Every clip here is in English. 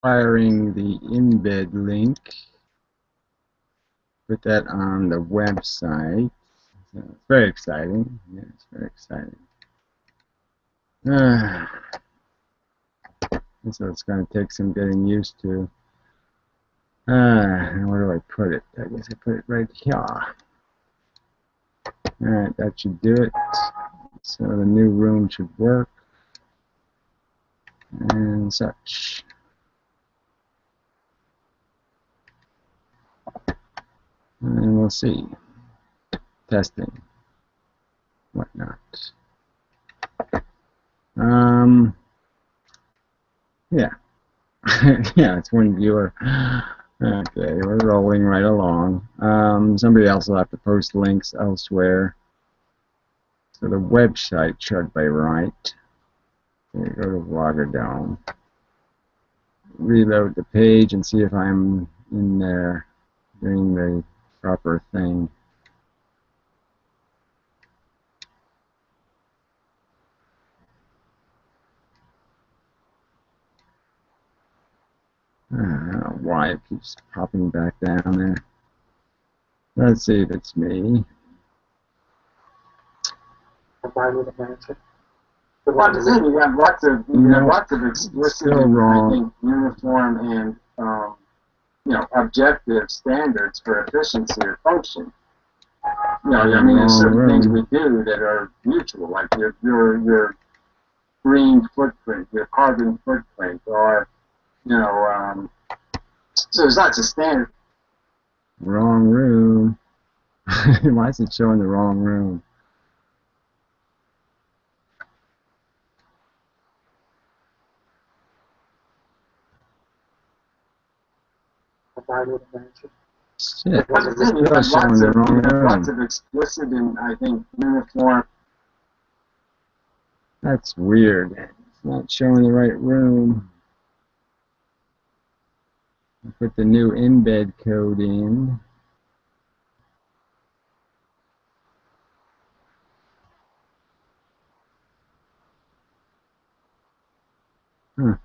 firing the embed link. Put that on the website. So it's very exciting. Yeah, it's very exciting. So it's going to take some getting used to. Where do I put it? I guess I put it right here. Alright, that should do it. So the new room should work. And such. And we'll see. Testing. Whatnot. Yeah. Yeah, it's one viewer. Okay, we're rolling right along. Somebody else will have to post links elsewhere. So the website should be right. Okay, go to Vlogger Dome. Reload the page and see if I'm in there doing the proper thing. I don't know why it keeps popping back down there. Let's see if it's me. Well, I'm saying you have lots of explicit, I think, uniform and objective standards for efficiency or function. I mean, there's certain things we do that are mutual, like your green footprint, your carbon footprint, or so there's lots of standards. Wrong room. Why is it showing the wrong room? Shit, it's still showing the wrong room. Lots of explicit and, I think, uniform. That's weird. It's not showing the right room. I put the new embed code in. Huh.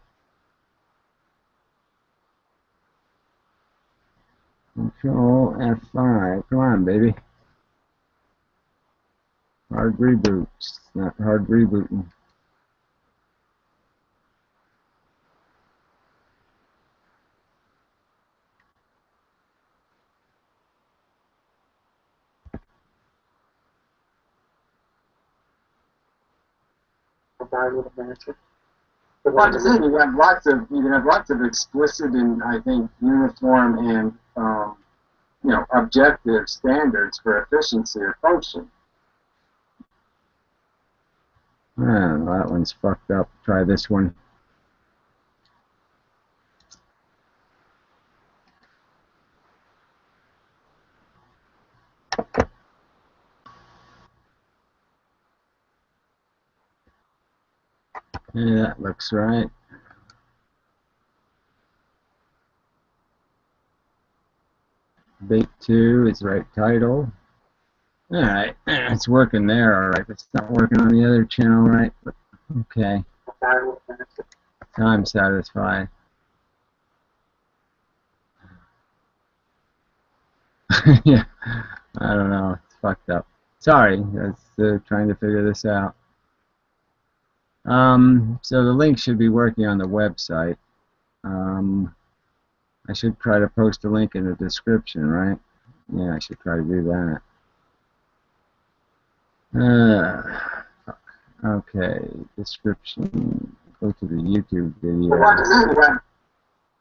Control F5. Come on, baby. Hard reboot. It's not hard rebooting. Well, I'm saying you can have lots of explicit and, I think, uniform and objective standards for efficiency or function. That one's fucked up. Try this one. Yeah, that looks right. Bait 2 is the right title. Alright, it's working there, alright. It's not working on the other channel, right? But, okay. Time satisfied. Yeah, I don't know. It's fucked up. Sorry, I was trying to figure this out. So the link should be working on the website. I should try to post a link in the description, right? Yeah, I should try to do that. Okay, description. Go to the YouTube video.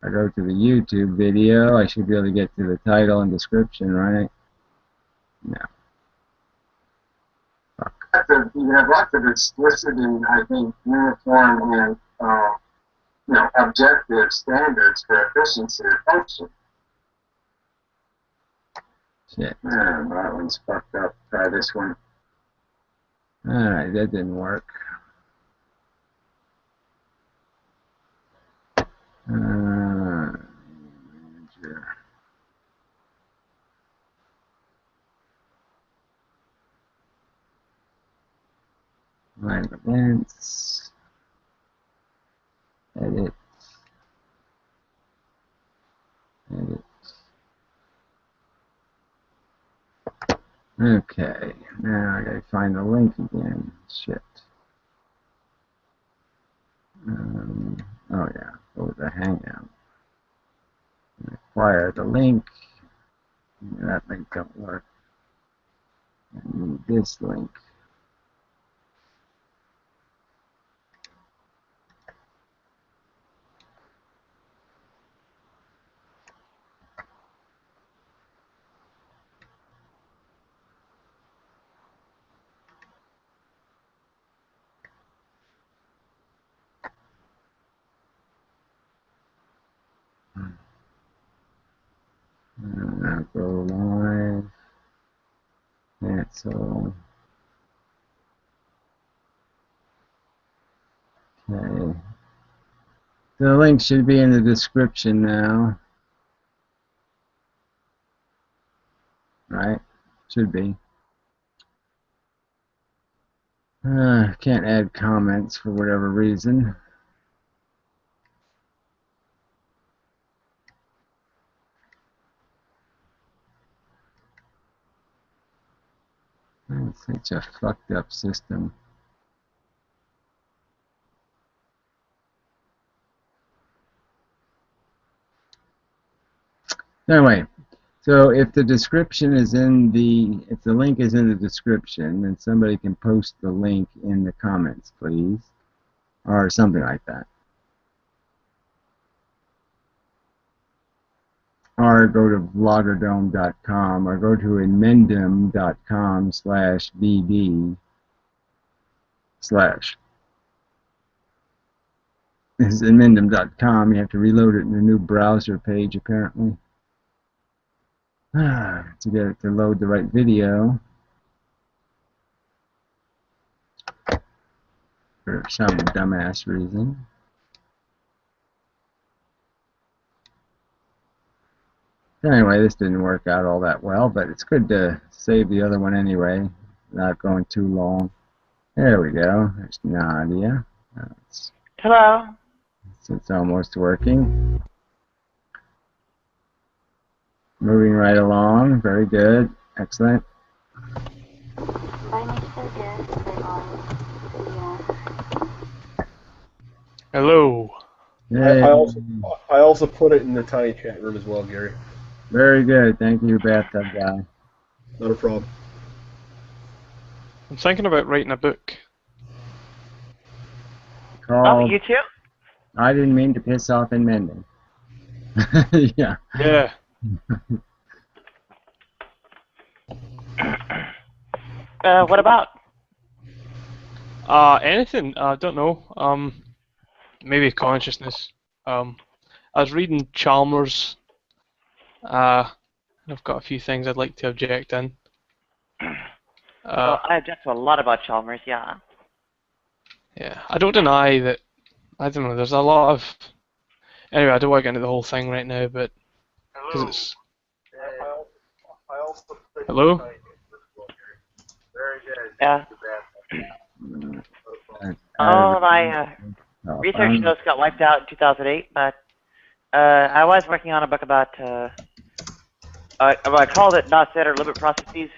I go to the YouTube video. I should be able to get to the title and description, right? No. Fuck. You have lots of explicit and, I think, uniform and objective standards for efficiency or function. Shit. That one's fucked up. Try this one. Alright, that didn't work. Manager. Live events. Edit. Okay, now I gotta find the link again. Shit. Oh yeah, go to the Hangout. Acquire the link. That link don't work. I need this link. Now go live. Cancel. Okay. The link should be in the description now. Right? Should be. Can't add comments for whatever reason. It's such a fucked up system. Anyway, so if the description is in if the link is in the description, then somebody can post the link in the comments, please, or something like that. Or go to vlogerdome.com or go to emendum.com/bb/ This is emendum.com. You have to reload it in a new browser page, apparently, to get it to load the right video for some dumbass reason. Anyway, this didn't work out all that well, but it's good to save the other one anyway, without going too long. There we go. There's Nadia. Hello. It's almost working. Moving right along. Very good. Excellent. Hello. I also put it in the tiny chat room as well, Gary. Very good. Thank you, bathtub guy. Not a problem. I'm thinking about writing a book. Called, you too? I didn't mean to piss off in Mendon. Yeah. Yeah. What about? Anything. I don't know. Maybe consciousness. I was reading Chalmers. I've got a few things I'd like to object in. Well, I object to a lot about Chalmers, yeah. Yeah, I don't deny that. I don't know. There's a lot of. Anyway, I don't want to get into the whole thing right now, but because it's. Hello. Very good. Yeah. Oh, my research notes got wiped out in 2008, but I was working on a book about. I called it Not Standard Limit Processes,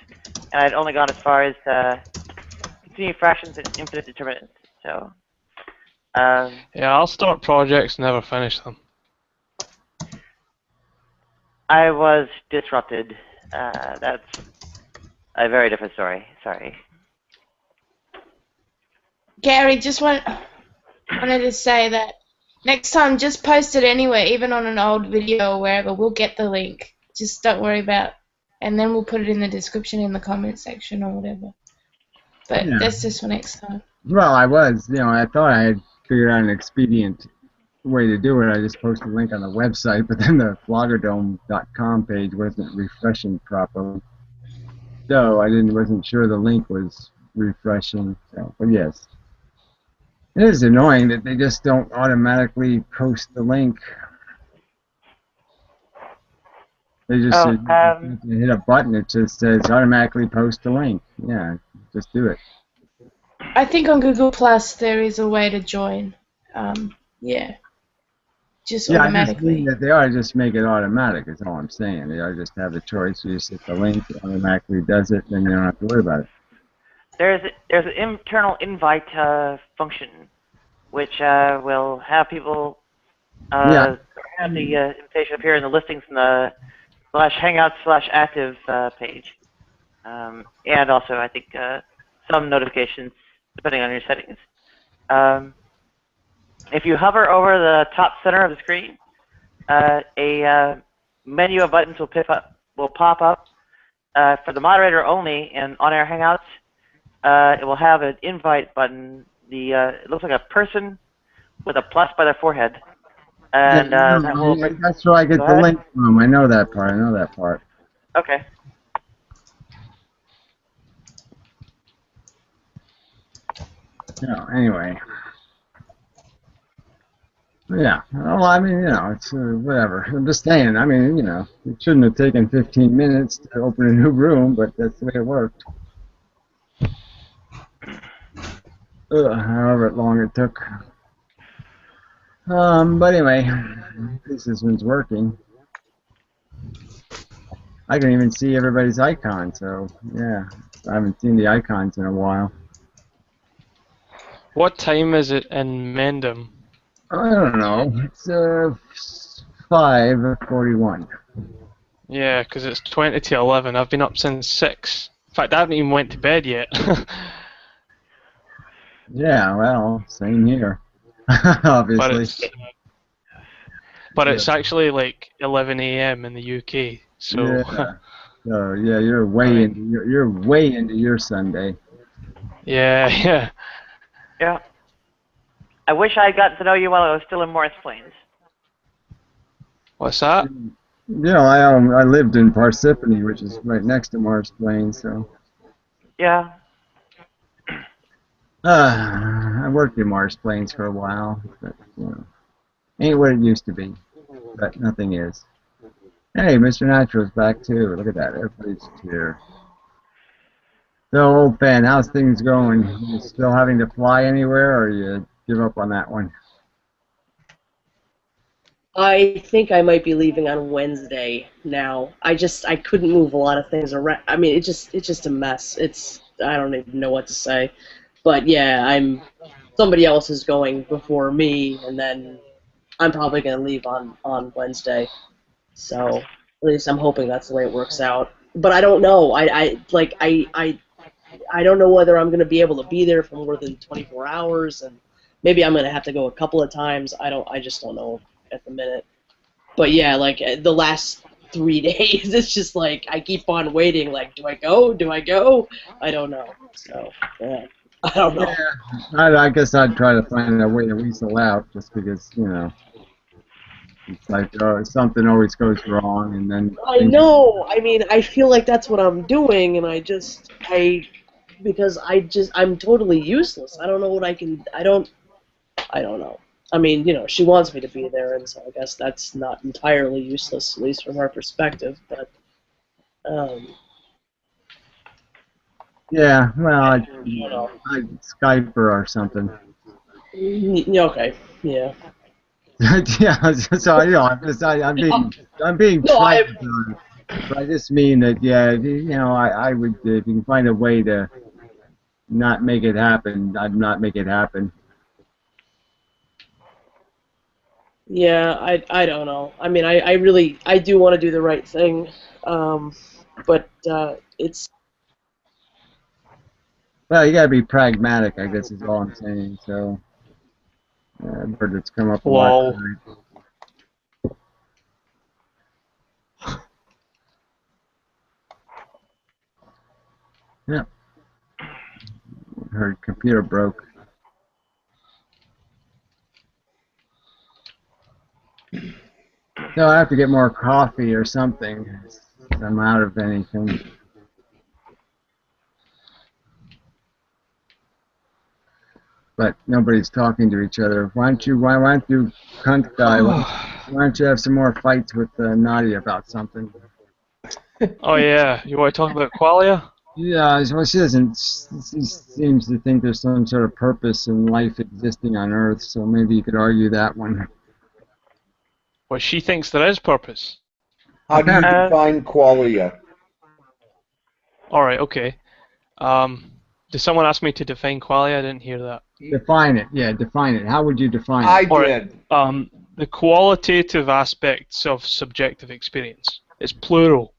and I'd only gone as far as continuing fractions and infinite determinants. So. Yeah, I'll start projects and never finish them. I was disrupted. That's a very different story. Sorry. Gary, just wanted to say that next time just post it anywhere, even on an old video or wherever. We'll get the link. Just don't worry about, and then we'll put it in the description in the comment section or whatever. But yeah. That's just for next time. Well, I thought I had figured out an expedient way to do it. I just posted a link on the website, but then the vlogerdome.com page wasn't refreshing properly. So I wasn't sure the link was refreshing. So, but yes. It is annoying that they just don't automatically post the link. They just hit a button, it just says automatically post the link. Yeah, just do it. I think on Google Plus there is a way to join. Yeah. just Yeah, I just mean automatically. that they ought to just make it automatic, is all I'm saying. They ought to just have the choice. You just hit the link, it automatically does it, then you don't have to worry about it. There's an internal invite function, which will have people Yeah. have the invitation appear in the listings in the /hangouts/active page, and also I think some notifications depending on your settings. If you hover over the top center of the screen, a menu of buttons will pop up for the moderator only, and on-air Hangouts, it will have an invite button. It looks like a person with a plus by their forehead, and Yeah, that will bring. that's where I get Go the ahead. link from. I know that part. I know that part. Okay. Yeah, anyway. Yeah, well, I mean, it's whatever. I'm just saying, I mean, it shouldn't have taken 15 minutes to open a new room, but that's the way it worked. However long it took. But anyway, this one's working. I can even see everybody's icon, so yeah, I haven't seen the icons in a while. What time is it in Mendham? I don't know. It's 5:41. Yeah, 'cause it's 20 to 11. I've been up since 6. In fact, I haven't even went to bed yet. Yeah, well, same here. but Obviously. it's actually like 11 a.m. in the UK. So Yeah. So yeah, you're way into your Sunday. yeah. Yeah. I wish I had gotten to know you while I was still in Morris Plains. What's that? I lived in Parsippany, which is right next to Morris Plains, so. Yeah. I worked in Morris Plains for a while, but ain't what it used to be. But nothing is. Hey, Mr. Natural's back too. Look at that, everybody's here. So, old fan, how's things going? You still having to fly anywhere, or you give up on that one? I think I might be leaving on Wednesday now. I couldn't move a lot of things around. I mean, it's just a mess. I don't even know what to say. But yeah, somebody else is going before me, and then I'm probably going to leave on Wednesday. So at least I'm hoping that's the way it works out. But I don't know. I don't know whether I'm going to be able to be there for more than 24 hours, and maybe I'm going to have to go a couple of times. I just don't know at the minute. But yeah, like the last 3 days, it's just like I keep on waiting. Like, do I go? Do I go? I don't know. So yeah, I don't know. Yeah, I guess I'd try to find a way to weasel out, just because it's like something always goes wrong, and then. I know. I mean, I feel like that's what I'm doing, and because I'm totally useless. I don't know what I can. I don't know. I mean, she wants me to be there, and so I guess that's not entirely useless, at least from her perspective. But, yeah, well, I'd Skype her or something. Okay, yeah. Yeah, so I'm being trite, but I just mean that I would, if you can find a way to not make it happen, I'd not make it happen. Yeah, I don't know. I mean, I do want to do the right thing, but it's. Well, you gotta be pragmatic, I guess is all I'm saying. So, bird that's come up a lot tonight. Yeah. Her computer broke. So I have to get more coffee or something. I'm out of anything. But nobody's talking to each other. Why don't you, cunt guy, why don't you have some more fights with Nadia about something? Oh yeah, you want to talk about qualia? Yeah, well, she doesn't. She seems to think there's some sort of purpose in life existing on Earth. So maybe you could argue that one. What she thinks there is purpose. How do you define qualia? All right, okay. Did someone ask me to define qualia? I didn't hear that. Define it. Yeah, define it. How would you define it? I did. Right. The qualitative aspects of subjective experience. It's plural.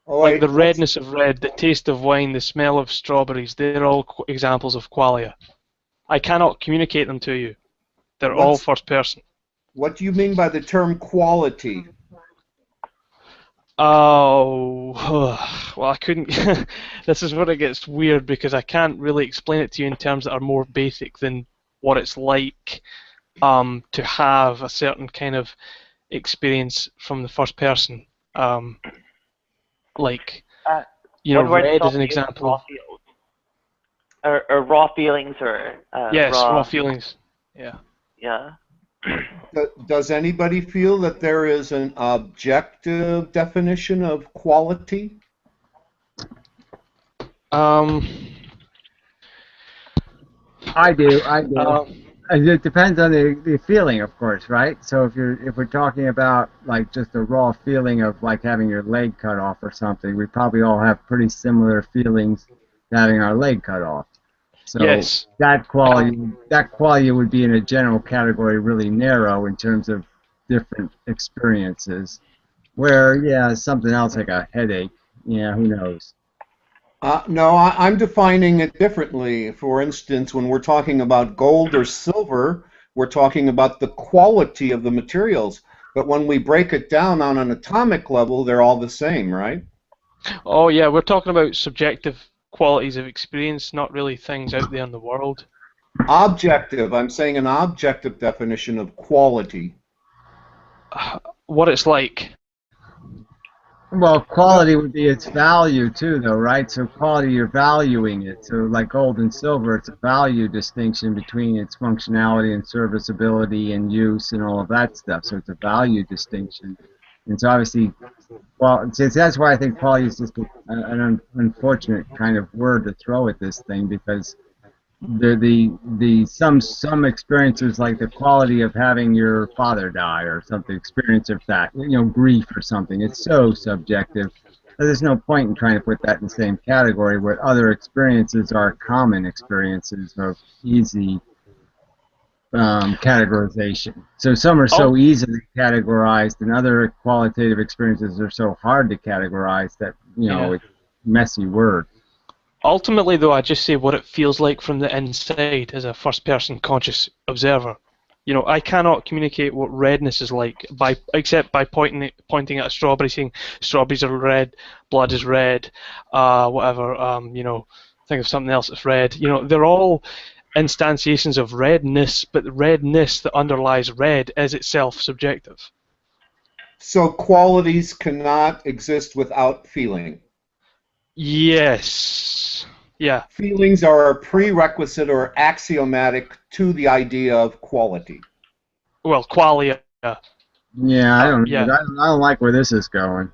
Oh, Like the redness of red, the taste of wine, the smell of strawberries, they're all examples of qualia. I cannot communicate them to you. They're all first person. What do you mean by the term quality? Oh, well, I couldn't. This is where it gets weird because I can't really explain it to you in terms that are more basic than what it's like to have a certain kind of experience from the first person. Like, you know, red is an example. Raw feels. Or raw feelings, or yes, raw feelings. Yeah. Yeah. Does anybody feel that there is an objective definition of quality? I do. It depends on the feeling, of course, right? So if we're talking about like just a raw feeling of like having your leg cut off or something, we probably all have pretty similar feelings to having our leg cut off. So yes. that qualia would be in a general category really narrow in terms of different experiences. Where something else like a headache, who knows? No, I'm defining it differently. For instance, when we're talking about gold or silver, we're talking about the quality of the materials. But when we break it down on an atomic level, they're all the same, right? Oh yeah, we're talking about subjective qualities of experience, not really things out there in the world. Objective. I'm saying an objective definition of quality. What it's like. Well, quality would be its value too, though, right? So quality, you're valuing it. So like gold and silver, it's a value distinction between its functionality and serviceability and use and all of that stuff. So it's a value distinction. And so obviously, well, that's why I think quality is just an unfortunate kind of word to throw at this thing, because some experiences, like the quality of having your father die or something, experience of that, grief or something, it's so subjective. There's no point in trying to put that in the same category where other experiences are common experiences of easy categorization. So some are so easily categorized, and other qualitative experiences are so hard to categorize that it's a messy word. Ultimately, though, I just say what it feels like from the inside as a first-person conscious observer. I cannot communicate what redness is like except by pointing at a strawberry, saying strawberries are red, blood is red, whatever. Think of something else that's red. They're all instantiations of redness, but the redness that underlies red is itself subjective. So qualities cannot exist without feeling. Yes. Yeah. Feelings are a prerequisite or axiomatic to the idea of quality. Well, qualia. Yeah, I don't like where this is going.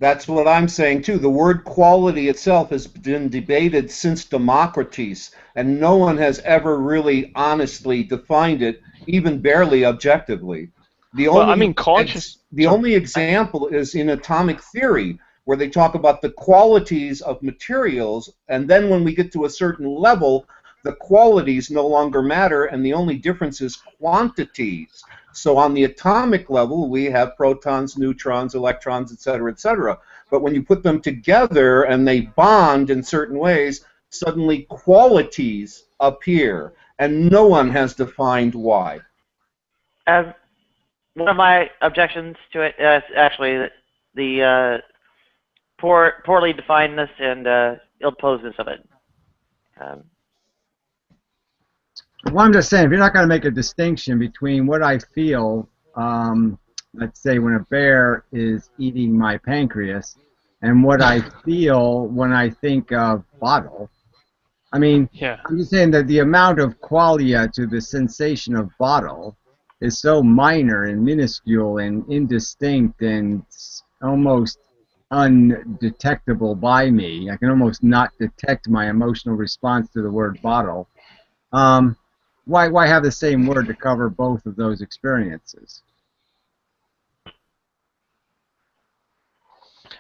That's what I'm saying too. The word quality itself has been debated since Democritus, and no one has ever really honestly defined it, even barely objectively. The only example is in atomic theory, where they talk about the qualities of materials, and then when we get to a certain level, the qualities no longer matter, and the only difference is quantities. So on the atomic level, we have protons, neutrons, electrons, etc., etc. But when you put them together and they bond in certain ways, suddenly qualities appear, and no one has defined why. One of my objections to it is actually the poorly definedness and ill-posedness of it. Well, I'm just saying, if you're not going to make a distinction between what I feel, let's say when a bear is eating my pancreas, and what I feel when I think of bottle, I mean, I'm just saying that the amount of qualia to the sensation of bottle is so minor and minuscule and indistinct and almost undetectable by me. I can almost not detect my emotional response to the word bottle. Why have the same word to cover both of those experiences?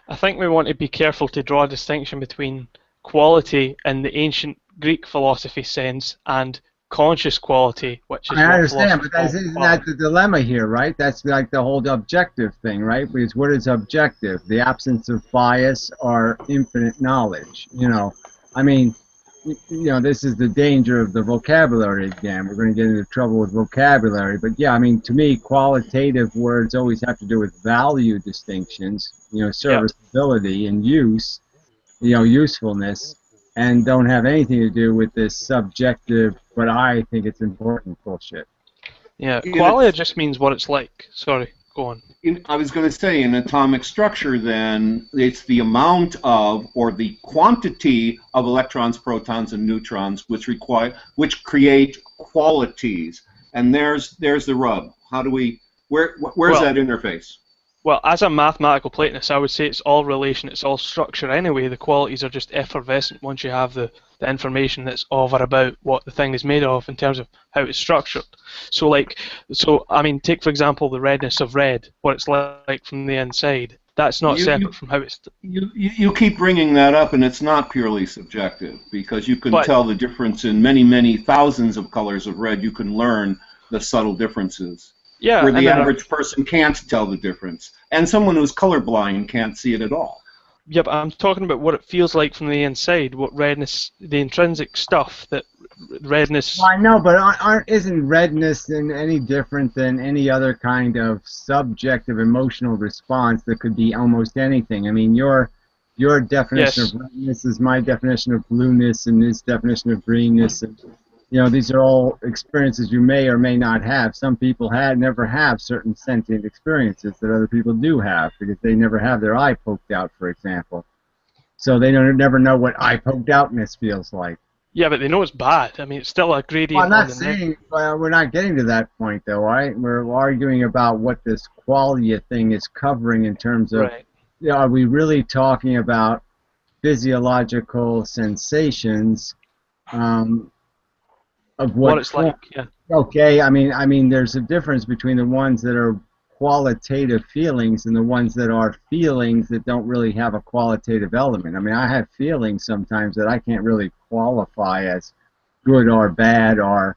I think we want to be careful to draw a distinction between quality in the ancient Greek philosophy sense and conscious quality, which is I what understand, but philosophers call isn't that quality. the dilemma here, right? That's like the whole objective thing, right? Because what is objective? The absence of bias or infinite knowledge? I mean, this is the danger of the vocabulary again. We're going to get into trouble with vocabulary, but yeah, I mean, to me, qualitative words always have to do with value distinctions, serviceability and use, usefulness, and don't have anything to do with this subjective, but I think it's important bullshit. Yeah, qualia just means what it's like. Sorry, go on. I was going to say, in atomic structure, then, it's the amount of, or the quantity of electrons, protons, and neutrons which create qualities. And there's the rub. How do we, where's that interface? Well, as a mathematical Platonist, I would say it's all relation, it's all structure anyway. The qualities are just effervescent once you have the information that's over about what the thing is made of in terms of how it's structured. So I mean, take for example the redness of red, what it's like from the inside. That's not separate from how it's... You keep bringing that up, and it's not purely subjective, because you can tell the difference in many, many thousands of colors of red. You can learn the subtle differences. Yeah, where the average person can't tell the difference. And someone who's colorblind can't see it at all. Yeah, but I'm talking about what it feels like from the inside, what redness, the intrinsic stuff that redness... Well, I know, but isn't redness any different than any other kind of subjective emotional response that could be almost anything? I mean, your definition of redness is my definition of blueness, and his definition of greenness, and these are all experiences you may or may not have. Some people never have certain sentient experiences that other people do have because they never have their eye poked out, for example. So they never know what eye poked outness feels like. Yeah, but they know it's bad. I mean, it's still a gradient. Well, I'm not saying we're not getting to that point, though, right? We're arguing about what this qualia thing is covering in terms of, are we really talking about physiological sensations? Of what it's like, yeah. Okay, I mean, there's a difference between the ones that are qualitative feelings and the ones that are feelings that don't really have a qualitative element. I mean, I have feelings sometimes that I can't really qualify as good or bad or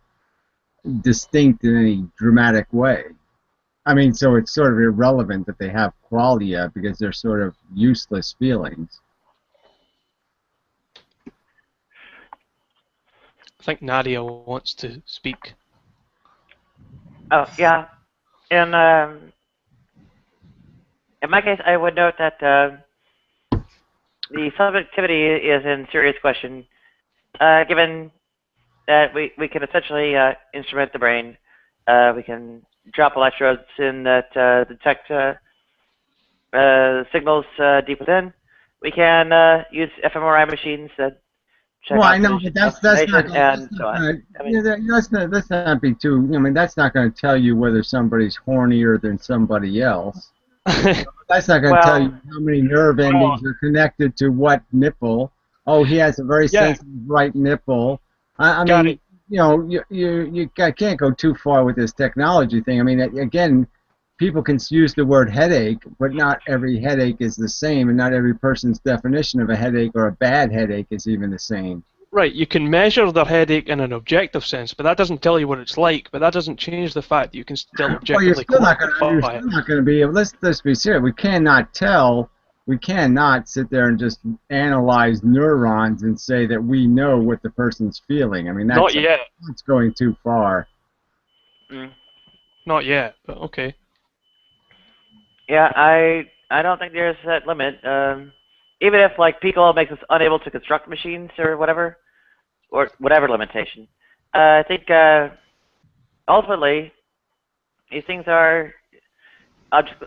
distinct in any dramatic way. I mean, so it's sort of irrelevant that they have qualia because they're sort of useless feelings. I think Nadia wants to speak. Oh, yeah. In my case, I would note that the subjectivity is in serious question, given that we can essentially instrument the brain. We can drop electrodes in that detect signals deep within. We can use fMRI machines that check well, out I know, but that's not let's not be too. I mean, that's not going to tell you whether somebody's hornier than somebody else. That's not going to tell you how many nerve endings are connected to what nipple. Oh, he has a very sensitive right nipple. I mean, you can't go too far with this technology thing. I mean, again, people can use the word headache, but not every headache is the same, and not every person's definition of a headache or a bad headache is even the same. Right, you can measure their headache in an objective sense, but that doesn't tell you what it's like, but that doesn't change the fact that you can still objectively quantify it. You're not going to be able, let's be serious, we cannot sit there and just analyze neurons and say that we know what the person's feeling. I mean, not yet. That's going too far. Not yet, but okay. Yeah, I don't think there's that limit. Even if Pico makes us unable to construct machines or whatever limitation, I think ultimately these things are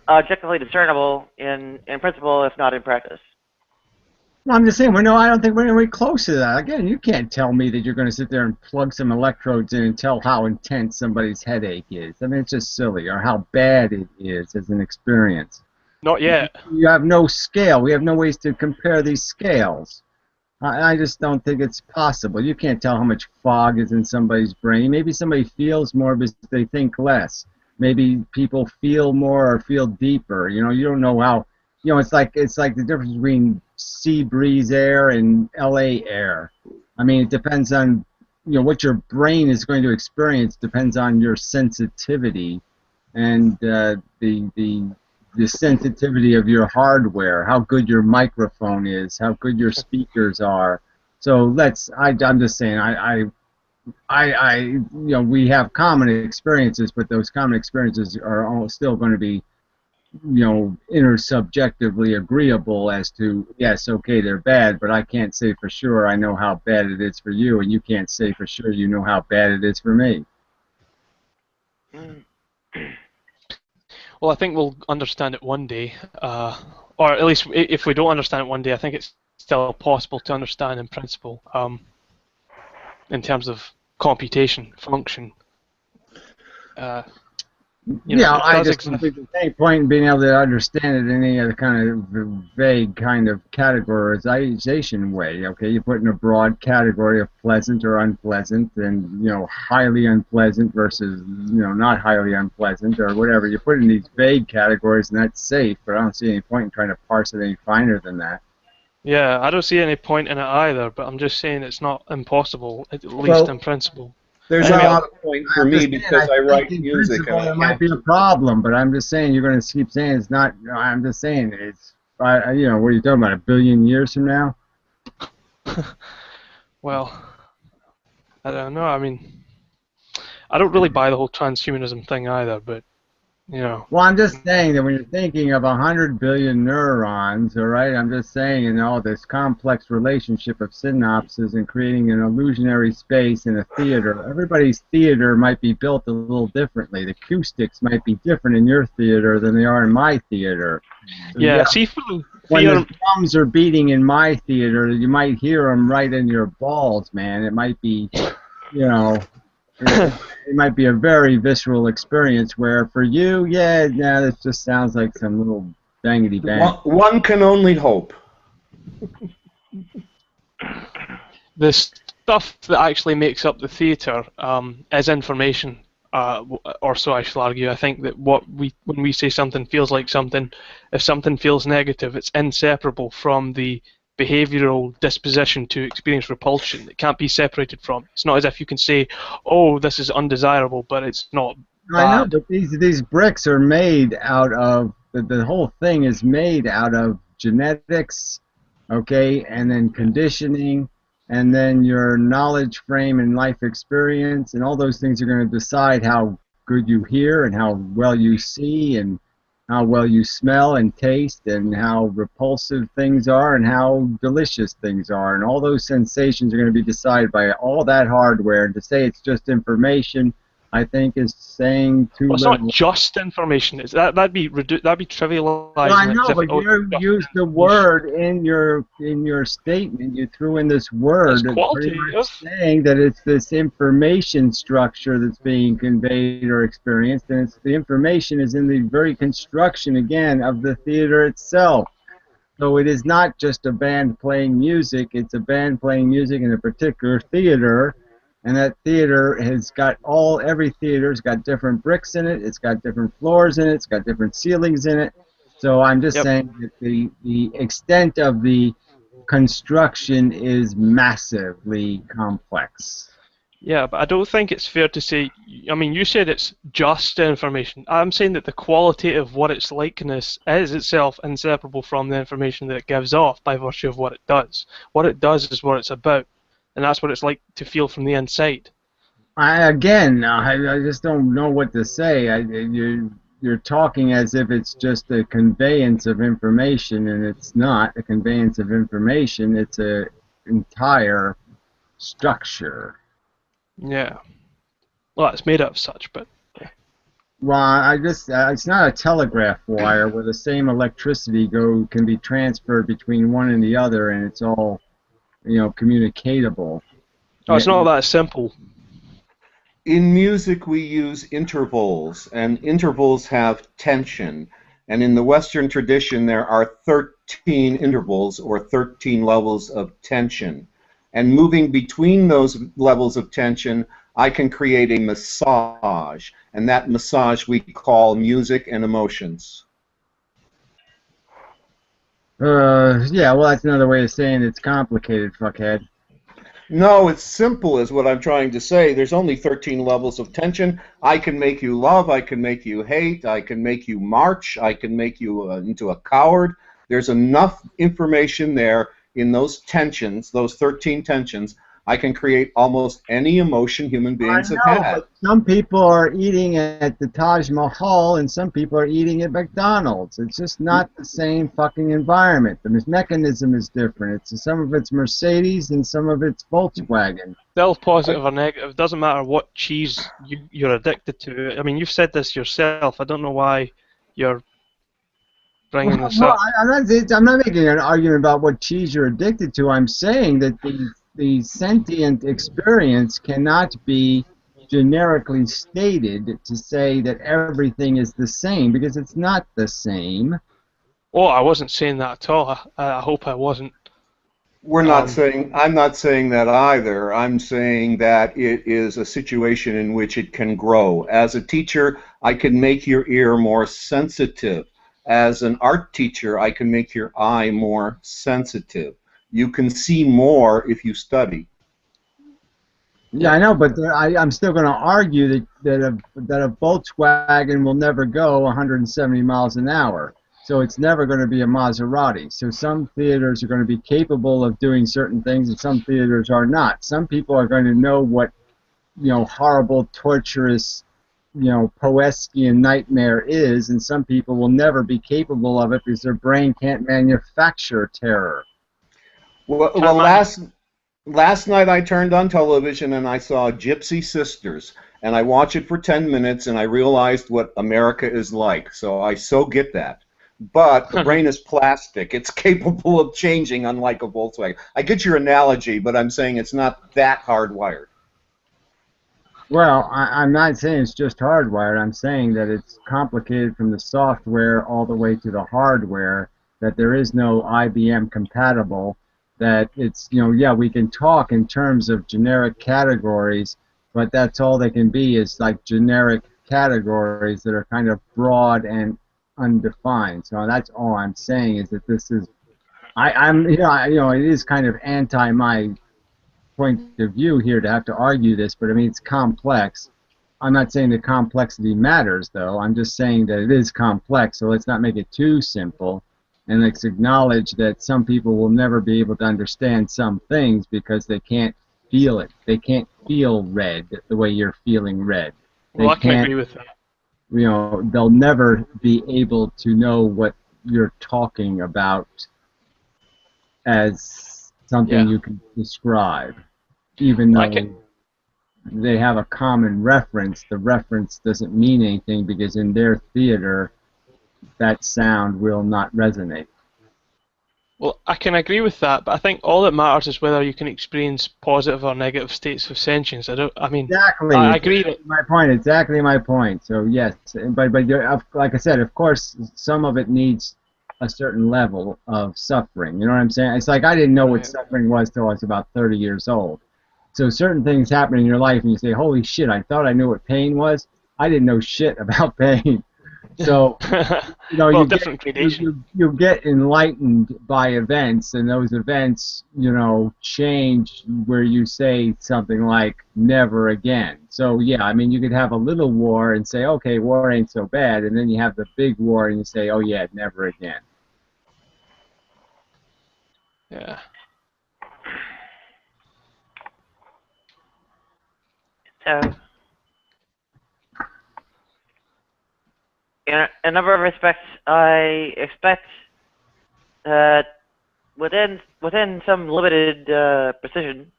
objectively discernible in principle, if not in practice. Well, I'm just saying, I don't think we're anywhere close to that. Again, you can't tell me that you're going to sit there and plug some electrodes in and tell how intense somebody's headache is. I mean, it's just silly, or how bad it is as an experience. Not yet. You have no scale. We have no ways to compare these scales. I just don't think it's possible. You can't tell how much fog is in somebody's brain. Maybe somebody feels more because they think less. Maybe people feel more or feel deeper. You don't know how it's like the difference between sea breeze air and LA air. I mean, it depends on what your brain is going to experience. Depends on your sensitivity and the sensitivity of your hardware, how good your microphone is, how good your speakers are. So I'm just saying, we have common experiences, but those common experiences are all still going to be, intersubjectively agreeable as to, yes, okay, they're bad, but I can't say for sure I know how bad it is for you, and you can't say for sure you know how bad it is for me. Well, I think we'll understand it one day, or at least if we don't understand it one day, I think it's still possible to understand in principle, in terms of computation, function. I just think there's any point in being able to understand it in any other kind of vague kind of categorization way. Okay, you put in a broad category of pleasant or unpleasant, and highly unpleasant versus not highly unpleasant or whatever. You put in these vague categories, and that's safe. But I don't see any point in trying to parse it any finer than that. Yeah, I don't see any point in it either. But I'm just saying it's not impossible, at least in principle. There's not a point for me because I write music and I it might be a problem, but I'm just saying you're going to keep saying it's not. I'm just saying it's. What are you talking about? 1 billion years from now? Well, I don't know. I mean, I don't really buy the whole transhumanism thing either, but Well, I'm just saying that when you're thinking of 100 billion neurons, all right, I'm just saying, this complex relationship of synapses and creating an illusionary space in a theater. Everybody's theater might be built a little differently. The acoustics might be different in your theater than they are in my theater. Yeah, see, when the drums are beating in my theater, you might hear them right in your balls, man. It might be, it might be a very visceral experience where for you, this just sounds like some little bangity bang. One can only hope. The stuff that actually makes up the theatre is information, or so I shall argue. I think that when we say something feels like something, if something feels negative, it's inseparable from the behavioral disposition to experience repulsion. It can't be separated from. It's not as if you can say, oh, this is undesirable, but it's not bad. I know, but these bricks are made out of, the whole thing is made out of genetics, okay, and then conditioning, and then your knowledge frame and life experience, and all those things are going to decide how good you hear and how well you see and how well you smell and taste and how repulsive things are and how delicious things are. And all those sensations are going to be decided by all that hardware. And to say it's just information, I think, is saying too little. It's not just information. That'd be trivializing. Well, I know, but you used the word in your statement. You threw in this word, pretty much saying that it's this information structure that's being conveyed or experienced, and the information is in the very construction again of the theater itself. So it is not just a band playing music. It's a band playing music in a particular theater. And that theater has got every theater's got different bricks in it, it's got different floors in it, it's got different ceilings in it. So I'm just saying that the extent of the construction is massively complex. Yeah, but I don't think it's fair to say, I mean, you said it's just information. I'm saying that the quality of what its likeness is itself inseparable from the information that it gives off by virtue of what it does. What it does is what it's about. And that's what it's like to feel from the inside. I just don't know what to say. You're talking as if it's just a conveyance of information, and it's not a conveyance of information. It's an entire structure. Yeah. Well, it's made up of such, but... Yeah. Well, it's not a telegraph wire where the same electricity can be transferred between one and the other, and it's all communicatable. Oh, it's not that simple. In music, we use intervals, and intervals have tension. And in the Western tradition, there are 13 intervals, or 13 levels of tension. And moving between those levels of tension, I can create a massage. And that massage we call music and emotions. Yeah, well, that's another way of saying it's complicated, fuckhead. No, it's simple is what I'm trying to say. There's only 13 levels of tension. I can make you love, I can make you hate, I can make you march, I can make you into a coward. There's enough information there in those tensions, those 13 tensions. I can create almost any emotion human I beings have know, had. but some people are eating at the Taj Mahal and some people are eating at McDonald's. It's just not the same fucking environment. The mechanism is different. Some of it's Mercedes and some of it's Volkswagen. Still positive or negative, it doesn't matter what cheese you're addicted to. I mean, you've said this yourself. I don't know why you're bringing this Well, up. I'm not making an argument about what cheese you're addicted to. I'm saying that the sentient experience cannot be generically stated to say that everything is the same because it's not the same. Oh, I wasn't saying that at all. I hope I wasn't. I'm not saying that either. I'm saying that it is a situation in which it can grow. As a teacher, I can make your ear more sensitive. As an art teacher, I can make your eye more sensitive. You can see more if you study. Yeah, I know, but I'm still going to argue that a Volkswagen will never go 170 miles an hour. So it's never going to be a Maserati. So some theaters are going to be capable of doing certain things, and some theaters are not. Some people are going to know what, horrible, torturous, Poeskian nightmare is, and some people will never be capable of it because their brain can't manufacture terror. Well, last night I turned on television and I saw Gypsy Sisters, and I watched it for 10 minutes and I realized what America is like. So I so get that. But the brain is plastic. It's capable of changing, unlike a Volkswagen. I get your analogy, but I'm saying it's not that hardwired. Well, I'm not saying it's just hardwired. I'm saying that it's complicated from the software all the way to the hardware, that there is no IBM compatible, that it's, yeah, we can talk in terms of generic categories, but that's all they can be is like generic categories that are kind of broad and undefined. So that's all I'm saying is that this is, it is kind of anti my point of view here to have to argue this, but I mean, it's complex. I'm not saying that complexity matters, though. I'm just saying that it is complex, so let's not make it too simple. And let's acknowledge that some people will never be able to understand some things because they can't feel it. They can't feel red the way you're feeling red. Well, I can agree with that. They'll never be able to know what you're talking about as something you can describe, even though they have a common reference. The reference doesn't mean anything because in their theater, that sound will not resonate. Well, I can agree with that, but I think all that matters is whether you can experience positive or negative states of sentience. Exactly. I agree. Exactly my point. So yes, but like I said, of course, some of it needs a certain level of suffering. You know what I'm saying? It's like I didn't know what suffering was till I was about 30 years old. So certain things happen in your life, and you say, "Holy shit! I thought I knew what pain was. I didn't know shit about pain." So well, you get enlightened by events, and those events, change where you say something like "never again." So yeah, I mean, you could have a little war and say, "Okay, war ain't so bad," and then you have the big war and you say, "Oh yeah, never again." Yeah. So, in a number of respects, I expect that within some limited precision,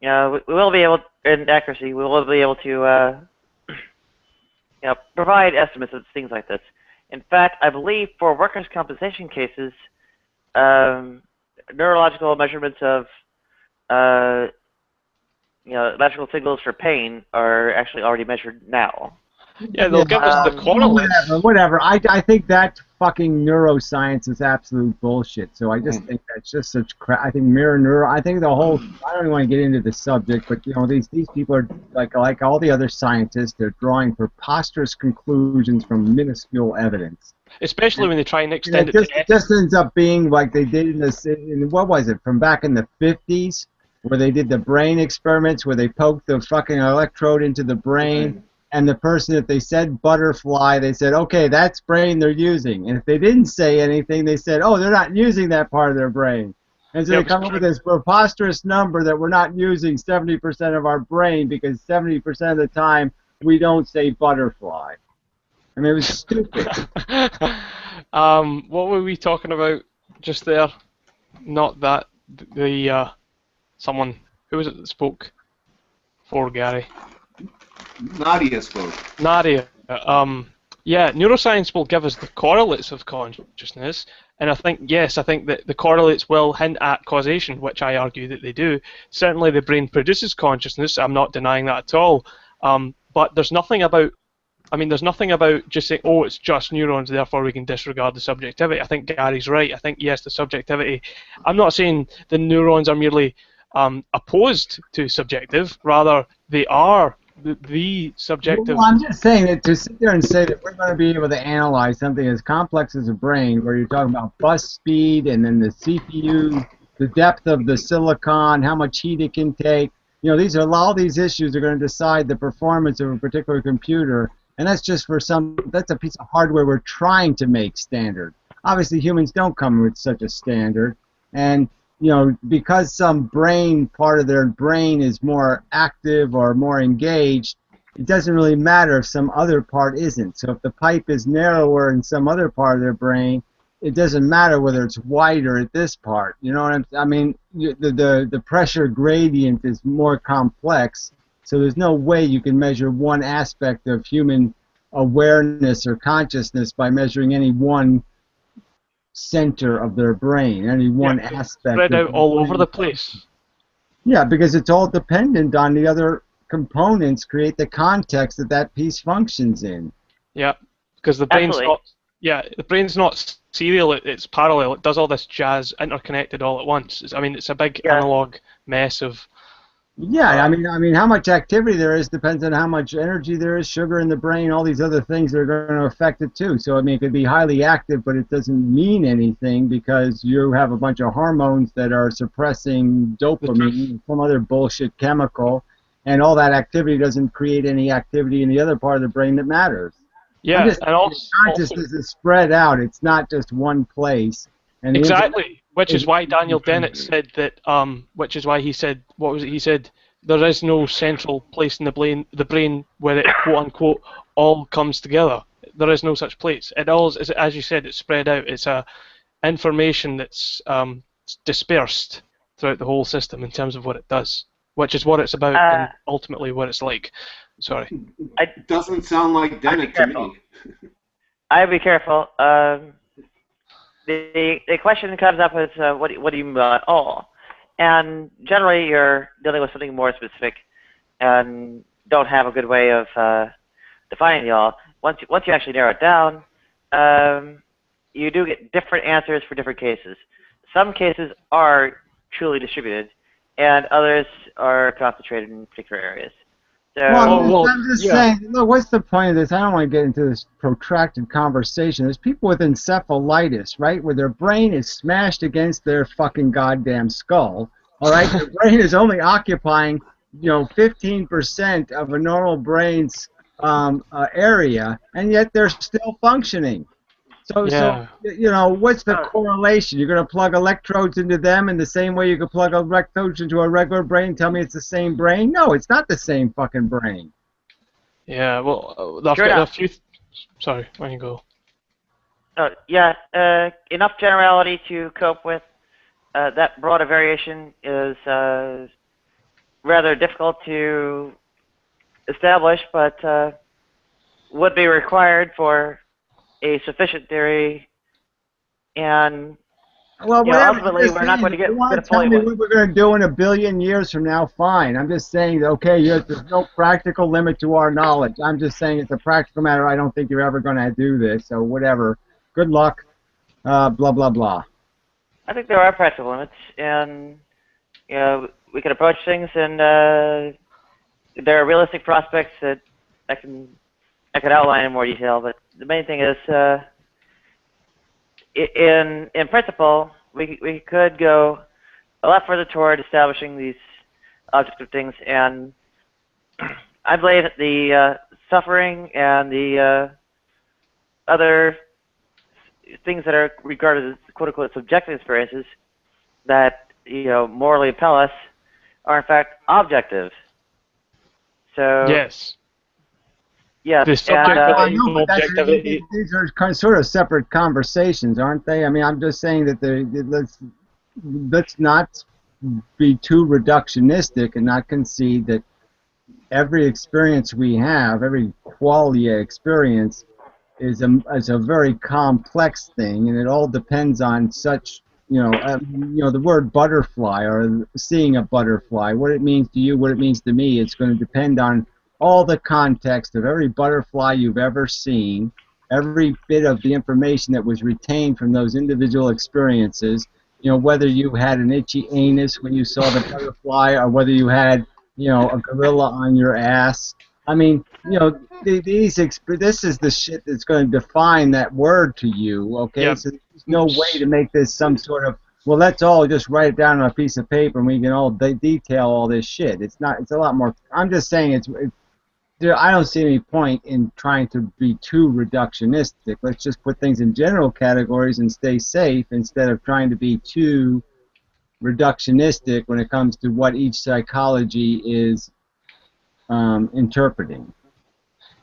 we will be able, in accuracy, we will be able to, provide estimates of things like this. In fact, I believe for workers' compensation cases, neurological measurements of electrical signals for pain are actually already measured now. Yeah, they'll give us the correlates. Whatever. I think that fucking neuroscience is absolute bullshit. So I just think that's just such crap. I think I think the whole. I don't even want to get into the subject, but you know, these people are like all the other scientists. They're drawing preposterous conclusions from minuscule evidence. Especially when they try and extend it it just ends up being like they did in what was it, from back in the 50s, where they did the brain experiments where they poked the fucking electrode into the brain, and the person, if they said butterfly, they said, okay, that's brain they're using. And if they didn't say anything, they said, oh, they're not using that part of their brain. And so they come up with this preposterous number that we're not using 70% of our brain because 70% of the time we don't say butterfly. I mean, it was stupid. What were we talking about just there? Not that someone, who was it that spoke for Gary? Nadia spoke. Nadia. Yeah, neuroscience will give us the correlates of consciousness, and I think that the correlates will hint at causation, which I argue that they do. Certainly, the brain produces consciousness. I'm not denying that at all. But there's nothing about just saying, oh, it's just neurons, therefore we can disregard the subjectivity. I think Gary's right. I think, yes, the subjectivity. I'm not saying the neurons are merely opposed to subjective. Rather, they are the subjective. Well, I'm just saying that to sit there and say that we're going to be able to analyze something as complex as a brain, where you're talking about bus speed and then the CPU, the depth of the silicon, how much heat it can take. You know, all these issues are going to decide the performance of a particular computer. And that's just that's a piece of hardware we're trying to make standard. Obviously, humans don't come with such a standard. And, you know, because some part of their brain is more active or more engaged, it doesn't really matter if some other part isn't. So if the pipe is narrower in some other part of their brain, it doesn't matter whether it's wider at this part. You know what I mean? The pressure gradient is more complex. So there's no way you can measure one aspect of human awareness or consciousness by measuring any one center of their brain, any one aspect. Spread out all over the place. Yeah, because it's all dependent on the other components create the context that piece functions in. Yeah, because the brain's not serial, it's parallel. It does all this jazz interconnected all at once. It's a big analog mess of. Yeah, I mean, how much activity there is depends on how much energy there is, sugar in the brain, all these other things that are going to affect it too. So, I mean, it could be highly active, but it doesn't mean anything because you have a bunch of hormones that are suppressing dopamine, some other bullshit chemical, and all that activity doesn't create any activity in the other part of the brain that matters. Yeah, and consciousness is spread out. It's not just one place. And exactly. Which is why Daniel Dennett said that. Which is why he said, what was it? He said there is no central place in the brain where it quote unquote all comes together. There is no such place. It all, as you said, it's spread out. It's information that's dispersed throughout the whole system in terms of what it does, which is what it's about and ultimately what it's like. Sorry. It doesn't sound like Dennett to me. I'd be careful. The question comes up is, what do you mean by all? And generally, you're dealing with something more specific, and don't have a good way of defining the all. Once you actually narrow it down, you do get different answers for different cases. Some cases are truly distributed, and others are concentrated in particular areas. So, I'm just saying, look, what's the point of this? I don't want to get into this protracted conversation. There's people with encephalitis, right, where their brain is smashed against their fucking goddamn skull, all right? Their brain is only occupying, 15% of a normal brain's area, and yet they're still functioning. So, what's the correlation? You're going to plug electrodes into them in the same way you could plug electrodes into a regular brain and tell me it's the same brain? No, it's not the same fucking brain. Yeah, well, I've got a few... Sorry, why don't you go? Enough generality to cope with that broader variation is rather difficult to establish, but would be required for a sufficient theory, and ultimately we're not going to get to tell me what we're going to do in 1 billion years from now, fine. I'm just saying, okay, there's no practical limit to our knowledge. I'm just saying it's a practical matter. I don't think you're ever going to do this, so whatever. Good luck. Blah blah blah. I think there are practical limits, and we can approach things, and there are realistic prospects that I could outline in more detail. But the main thing is, in principle, we could go a lot further toward establishing these objective things, and I believe that the suffering and the other things that are regarded as quote-unquote subjective experiences that morally impel us are in fact objective. So yes. Yeah. The subjectivity, objectivity. These are sort of separate conversations, aren't they? I mean, I'm just saying that let's not be too reductionistic and not concede that every experience we have, every qualia experience, is a very complex thing, and it all depends on such, the word butterfly or seeing a butterfly, what it means to you, what it means to me. It's going to depend on all the context of every butterfly you've ever seen, every bit of the information that was retained from those individual experiences. Whether you had an itchy anus when you saw the butterfly, or whether you had, a gorilla on your ass. I mean, this is the shit that's going to define that word to you, okay? Yep. So there's no way to make this some sort of, well, let's all just write it down on a piece of paper and we can all detail all this shit. It's not. It's a lot more. I'm just saying I don't see any point in trying to be too reductionistic. Let's just put things in general categories and stay safe instead of trying to be too reductionistic when it comes to what each psychology is interpreting.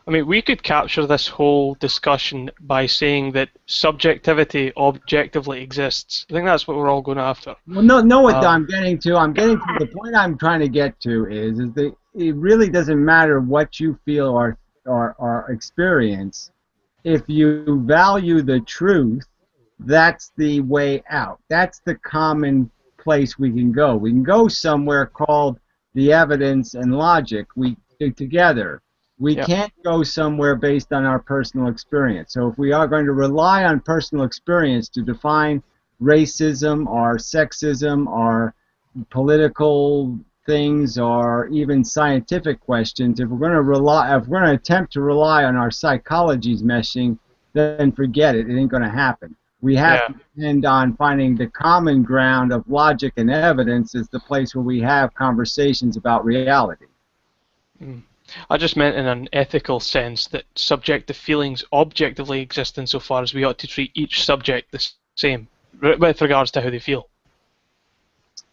I mean, we could capture this whole discussion by saying that subjectivity objectively exists. I think that's what we're all going after. Well, no, what I'm getting to. The point I'm trying to get to is that it really doesn't matter what you feel or experience. If you value the truth, that's the way out. That's the common place we can go. We can go somewhere called the evidence and logic. We do together. We can't go somewhere based on our personal experience. So if we are going to rely on personal experience to define racism or sexism or political things or even scientific questions, if we're going to attempt to rely on our psychology's meshing, then forget it. It ain't going to happen. We have to depend on finding the common ground of logic and evidence as the place where we have conversations about reality. I just meant in an ethical sense that subjective feelings objectively exist insofar as we ought to treat each subject the same with regards to how they feel.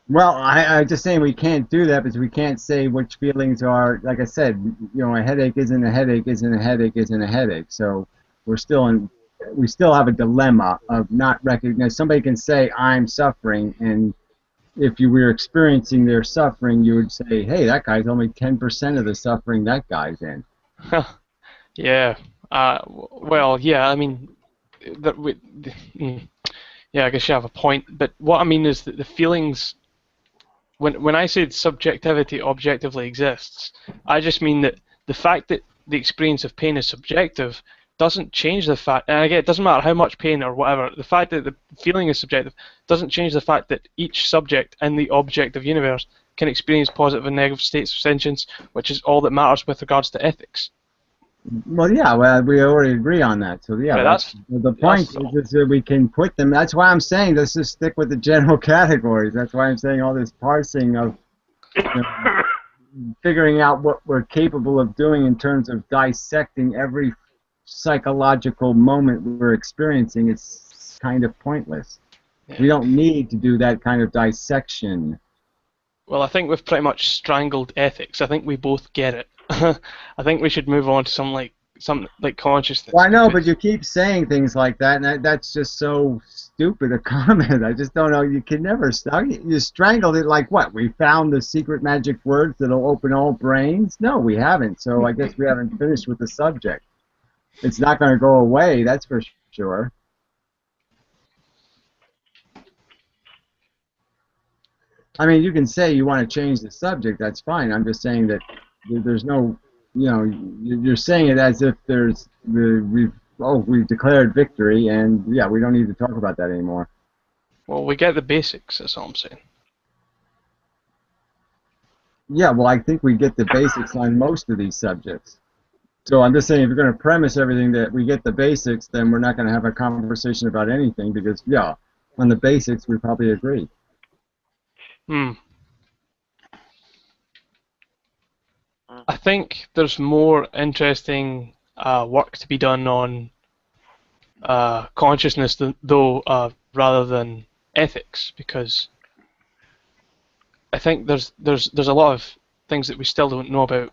Well, I'm just saying we can't do that because we can't say which feelings are, like I said, a headache isn't a headache isn't a headache isn't a headache. So we still have a dilemma of not recognizing. Somebody can say, I'm suffering, and if you were experiencing their suffering, you would say, hey, that guy's only 10% of the suffering that guy's in. Yeah. Well, yeah, I mean, I guess you have a point. But what I mean is that the feelings, when I said subjectivity objectively exists, I just mean that the fact that the experience of pain is subjective doesn't change the fact, and again, it doesn't matter how much pain or whatever, the fact that the feeling is subjective doesn't change the fact that each subject in the objective universe can experience positive and negative states of sentience, which is all that matters with regards to ethics. Well, yeah, we already agree on that. So, that's the point is that we can put them. That's why I'm saying let's just stick with the general categories. That's why I'm saying all this parsing of figuring out what we're capable of doing in terms of dissecting every psychological moment we're experiencing is kind of pointless. We don't need to do that kind of dissection. Well, I think we've pretty much strangled ethics. I think we both get it. I think we should move on to something like consciousness. Well, I know, but you keep saying things like that, and that's just so stupid a comment. I just don't know. You can never stop. You strangled it like what? We found the secret magic words that'll open all brains? No, we haven't. So I guess we haven't finished with the subject. It's not going to go away, that's for sure. I mean, you can say you want to change the subject, that's fine. I'm just saying that there's no, you're saying it as if we've oh, we've declared victory, and yeah, we don't need to talk about that anymore. Well, we get the basics, that's all I'm saying. Yeah, well, I think we get the basics on most of these subjects. So I'm just saying, if you're going to premise everything that we get the basics, then we're not going to have a conversation about anything because, yeah, on the basics, we probably agree. I think there's more interesting work to be done on consciousness, rather than ethics, because I think there's a lot of things that we still don't know about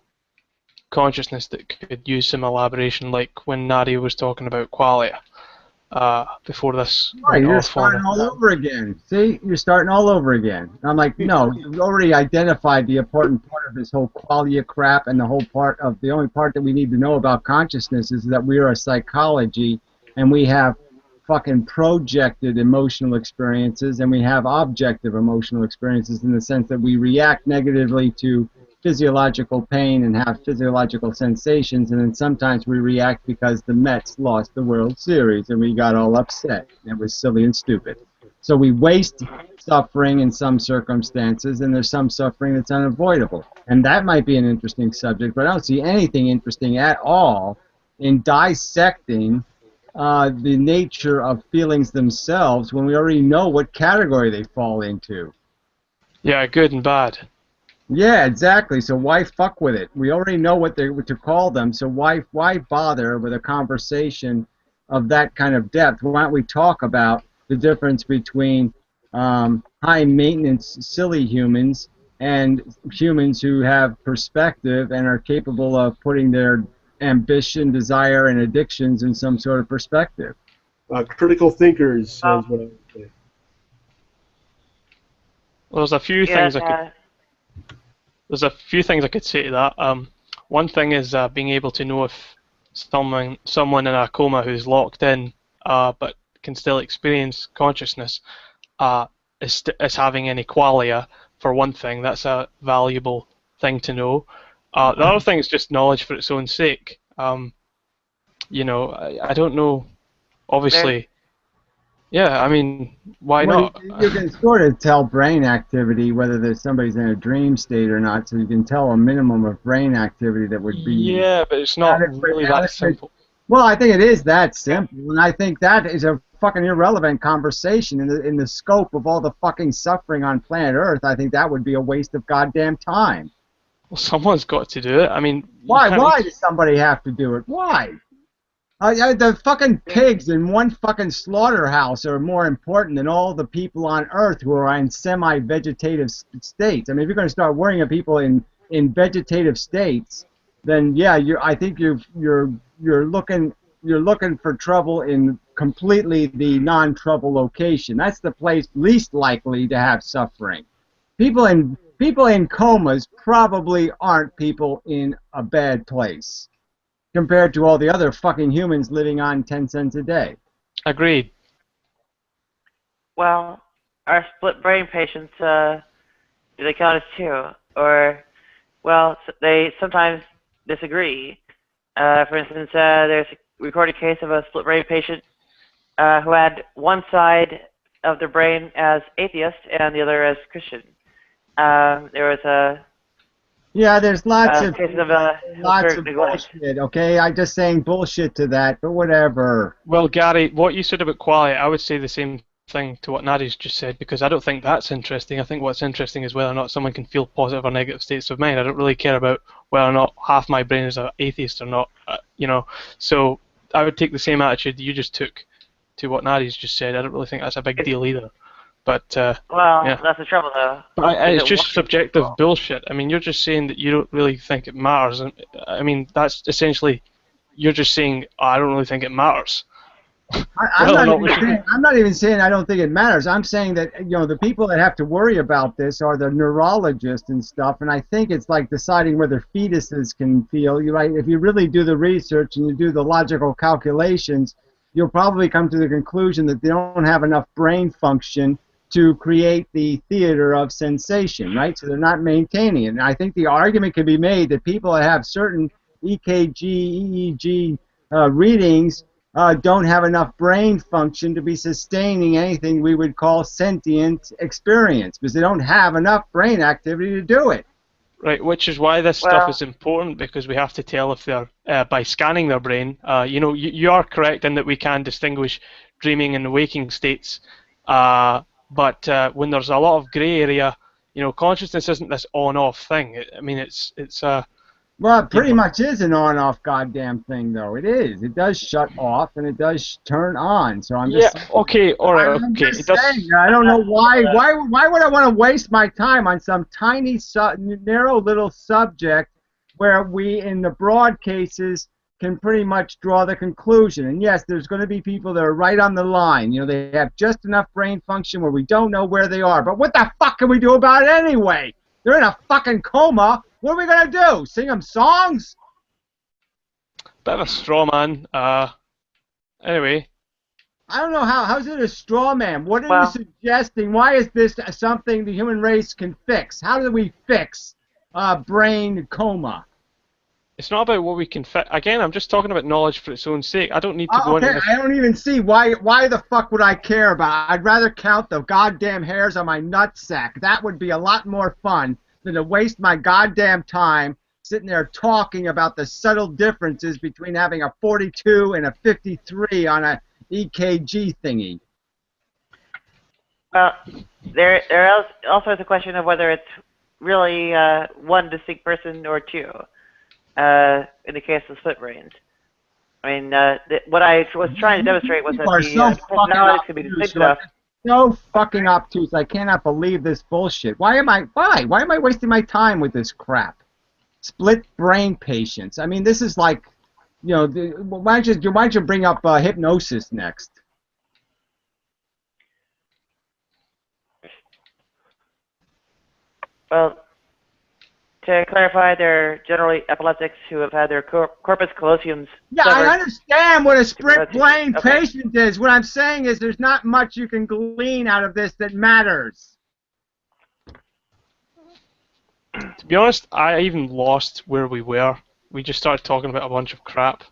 consciousness that could use some elaboration, like when Nadia was talking about qualia before this. Right, you're starting all over again. See, you're starting all over again. And I'm like, no, you've already identified the important part of this whole qualia crap, and the only part that we need to know about consciousness is that we are a psychology, and we have fucking projected emotional experiences, and we have objective emotional experiences in the sense that we react negatively to physiological pain and have physiological sensations, and then sometimes we react because the Mets lost the World Series and we got all upset. It was silly and stupid. So we waste suffering in some circumstances, and there's some suffering that's unavoidable. And that might be an interesting subject, but I don't see anything interesting at all in dissecting the nature of feelings themselves when we already know what category they fall into. Yeah, good and bad. Yeah, exactly. So why fuck with it? We already know what to call them, so why bother with a conversation of that kind of depth? Why don't we talk about the difference between high-maintenance, silly humans and humans who have perspective and are capable of putting their ambition, desire, and addictions in some sort of perspective? Critical thinkers is what I would say. Well, there's a few things There's a few things I could say to that. One thing is being able to know if someone in a coma who's locked in but can still experience consciousness is having any qualia, for one thing. That's a valuable thing to know. The other thing is just knowledge for its own sake. You know, I don't know, obviously. Yeah, I mean, why not? You can sort of tell brain activity, whether somebody's in a dream state or not, so you can tell a minimum of brain activity that would be... Yeah, but it's not really that simple. Well, I think it is that simple, and I think that is a fucking irrelevant conversation in the scope of all the fucking suffering on planet Earth. I think that would be a waste of goddamn time. Well, someone's got to do it. I mean... Why does somebody have to do it? Why? The fucking pigs in one fucking slaughterhouse are more important than all the people on Earth who are in semi-vegetative states. I mean, if you're going to start worrying about people in vegetative states, then yeah, I think you're looking for trouble in completely the non-trouble location. That's the place least likely to have suffering. People in comas probably aren't people in a bad place compared to all the other fucking humans living on 10 cents a day. Agreed. Well, our split brain patients, do they count as two? Or, well, they sometimes disagree. For instance, there's a recorded case of a split brain patient who had one side of their brain as atheist and the other as Christian. There was a... Yeah, there's lots of neglect. bullshit, okay? I'm just saying bullshit to that, but whatever. Well, Gary, what you said about qualia, I would say the same thing to what Nadia's just said, because I don't think that's interesting. I think what's interesting is whether or not someone can feel positive or negative states of mind. I don't really care about whether or not half my brain is an atheist or not, you know. So I would take the same attitude you just took to what Nadia's just said. I don't really think that's a big deal either. But well, yeah. That's the trouble, though. But it's just subjective bullshit. I mean, you're just saying that you don't really think it matters. I mean, that's essentially, you're just saying, oh, I don't really think it matters. I'm not even saying I don't think it matters. I'm saying that, you know, the people that have to worry about this are the neurologists and stuff, and I think it's like deciding whether fetuses can feel. You're right. If you really do the research and you do the logical calculations, you'll probably come to the conclusion that they don't have enough brain function to create the theater of sensation, right? So they're not maintaining it. And I think the argument can be made that people that have certain EKG, EEG readings don't have enough brain function to be sustaining anything we would call sentient experience, because they don't have enough brain activity to do it. Right, which is why this stuff is important, because we have to tell if they're, by scanning their brain, you know, you are correct in that we can distinguish dreaming and waking states, but when there's a lot of grey area, you know, consciousness isn't this on-off thing. I mean, it's well, it pretty much is an on-off goddamn thing, though. It is. It does shut off and it does turn on. So I'm just okay, all right, I'm okay. just saying, I don't know why. Why would I want to waste my time on some tiny, narrow little subject where we, in the broad cases, can pretty much draw the conclusion? And yes, there's going to be people that are right on the line. You know, they have just enough brain function where we don't know where they are. But what the fuck can we do about it anyway? They're in a fucking coma. What are we going to do? Sing them songs? Bit of a straw man. Anyway. I don't know how's it a straw man? What are you suggesting? Why is this something the human race can fix? How do we fix brain coma? It's not about what we can fix. Again, I'm just talking about knowledge for its own sake. I don't need to go into this. I don't even see why the fuck would I care about it? I'd rather count the goddamn hairs on my nutsack. That would be a lot more fun than to waste my goddamn time sitting there talking about the subtle differences between having a 42 and a 53 on a EKG thingy. Well, there also is a question of whether it's really one distinct person or two. In the case of split brains, I mean, what I was trying to demonstrate was that the personalities can be distinct enough. So fucking obtuse! I cannot believe this bullshit. Why am I wasting my time with this crap? Split brain patients. I mean, this is like, you know, why don't you bring up hypnosis next? Well, to clarify, they're generally epileptics who have had their corpus callosums. Yeah, I understand what a split brain patient is. What I'm saying is there's not much you can glean out of this that matters. To be honest, I even lost where we were. We just started talking about a bunch of crap.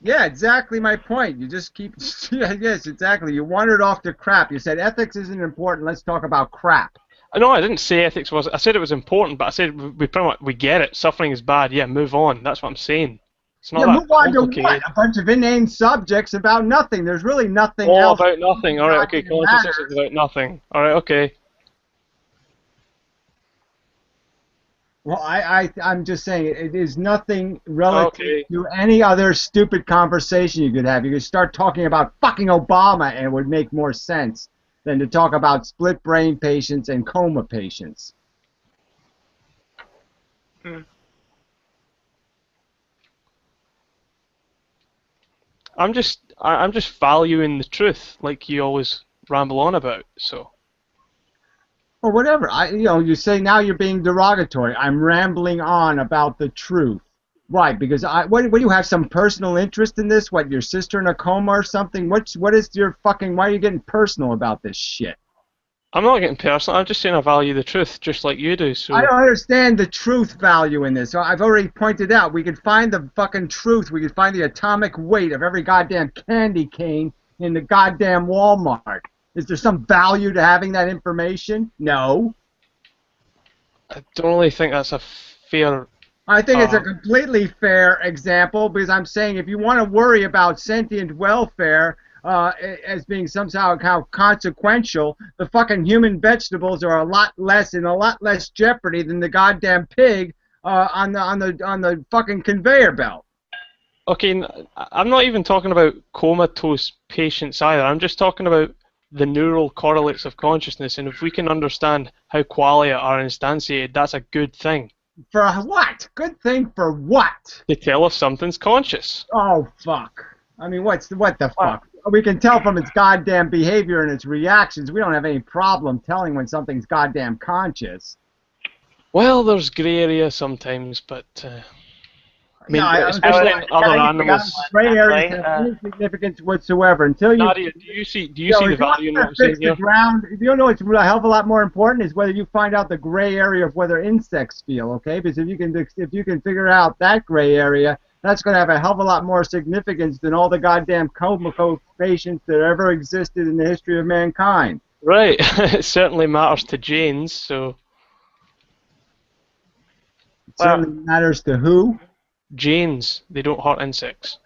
Yeah, exactly my point. You just keep... yes, exactly. You wandered off to crap. You said ethics isn't important. Let's talk about crap. No, I didn't say ethics was. I said it was important, but I said we pretty much we get it. Suffering is bad. Yeah, move on. That's what I'm saying. It's not that move on to complicated. what? A bunch of inane subjects about nothing. There's really nothing All else. about nothing. All right, okay. Consciousness is about nothing. All right, okay. Well, I'm just saying it is nothing relative to any other stupid conversation you could have. You could start talking about fucking Obama, and it would make more sense than to talk about split brain patients and coma patients. I'm just valuing the truth, like you always ramble on about. So. Or whatever. You say now you're being derogatory. I'm rambling on about the truth. Why? Because what do you have some personal interest in this? What, your sister in a coma or something? What is your fucking? Why are you getting personal about this shit? I'm not getting personal. I'm just saying I value the truth, just like you do. So I don't understand the truth value in this. So I've already pointed out. We could find the fucking truth. We could find the atomic weight of every goddamn candy cane in the goddamn Walmart. Is there some value to having that information? No. I don't really think that's a fair... I think it's a completely fair example, because I'm saying if you want to worry about sentient welfare as being somehow consequential, the fucking human vegetables are in a lot less jeopardy than the goddamn pig on the fucking conveyor belt. Okay, I'm not even talking about comatose patients either. I'm just talking about the neural correlates of consciousness, and if we can understand how qualia are instantiated, that's a good thing. For what? Good thing for what? To tell if something's conscious. Oh, fuck. I mean, what the fuck? We can tell from its goddamn behavior and its reactions. We don't have any problem telling when something's goddamn conscious. Well, there's grey area sometimes, but... I mean, especially in other animals. Gray areas have no significance whatsoever until you. Nadia, do you see the value in what I'm saying here? You know what's a hell of a lot more important is whether you find out the gray area of whether insects feel. Okay, because if you can figure out that gray area, that's going to have a hell of a lot more significance than all the goddamn coma patients that ever existed in the history of mankind. Right. It certainly matters to Janes, so... It certainly matters to who? Janes. They don't hurt insects.